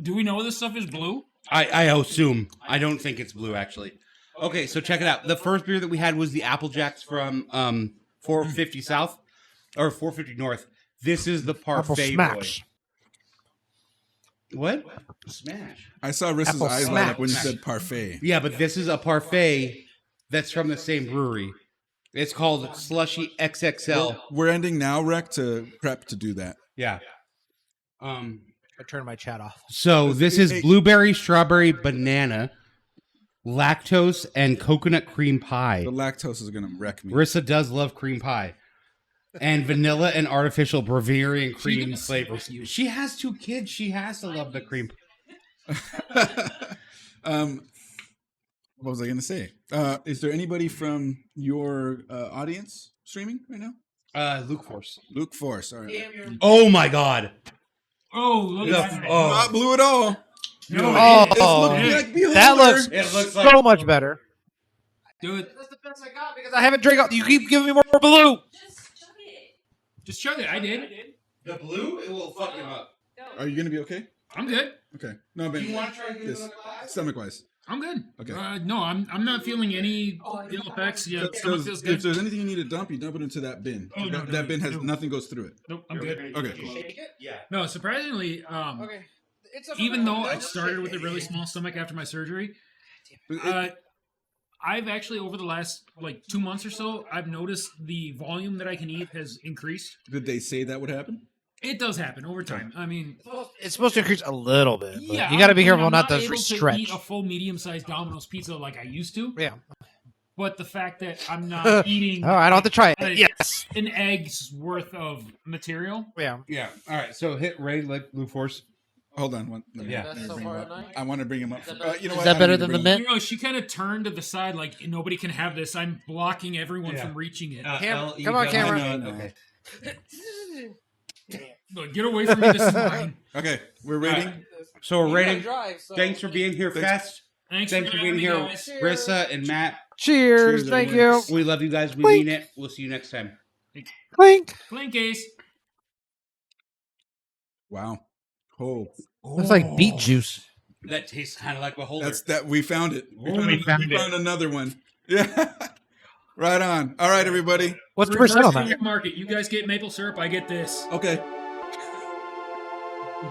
Do we know this stuff is blue? I assume. I don't think it's blue actually. Okay, so check it out. The first beer that we had was the Apple Jacks from 450 South or 450 North. This is the Apple parfait boy. smacks. What? Smash. I saw Rissa's Apple eyes light up when you smacks. said parfait. Yeah, but this is a parfait that's from the same brewery. It's called Slushy XXL. We're ending now, Rec, to prep to do that. Yeah. I turned my chat off. So this is blueberry, strawberry, banana, lactose, and coconut cream pie. The lactose is going to wreck me. Rissa does love cream pie. And vanilla and artificial Bavarian She's cream gonna flavors. smack you. She has 2 kids. She has to love the cream. What was I going to say? Is there anybody from your audience streaming right now? Luke Force. Luke Force. All right. Oh my god. Oh, look at that. Oh. Not blue at all. No, Oh, it is. It's looking It is. like Beholder. That looks It looks like so much better. Do it. That's the best I got because I haven't drank. You keep giving me more blue. Just chug it. I did. the blue. It will fuck him up. Are you going to be okay? I'm good. Okay. No, but to try this stomach-wise. I'm good. Okay. No, I'm not feeling any ill effects. Yeah, stomach So feels if good. there's anything you need to dump, you dump it into that bin. Oh, no, that no, bin has no. nothing goes through it. Nope, I'm good. Okay, cool. Yeah. No, surprisingly, Okay. even though I started with a really small stomach after my surgery, I've actually over the last 2 months or so, I've noticed the volume that I can eat has increased. Did they say that would happen? It does happen over time. I mean, It's supposed to increase a little bit. But yeah, you got to be I mean, careful I'm not to able stretch. eat a full medium-sized Domino's pizza like I used to. Yeah. But the fact that I'm not eating Oh, I don't have to try Uh, it. Yes. an egg's worth of material. Yeah. Yeah. All right. So hit Ray like Luke Force. Hold on. Let me- Yeah. let me That's so bring him far up. at night? I want to bring him up. You know Is what? that I better don't than the need to bring him mint? You know, she kind of turned to the side like nobody can have this. I'm blocking everyone Yeah. from reaching it. Come on, camera. I know. Okay. Look, get away from me. This is mine. up. Okay, we're rating. So we're rating. Thanks for being here, Fest. Thanks Thanks for being having me, here, guys. Rissa and Matt. Cheers. Cheers, Thank everyone. you. We love you guys. We Clink. mean it. We'll see you next time. Clink. Clink case. Wow. Oh, It's like beet juice. That tastes kind of like Beholder. that's that. We found it. We found it. found another one. Yeah. Right on. All right, everybody. What's the percent on Reverse that? market. You guys get maple syrup. I get this. Okay.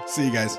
See you guys.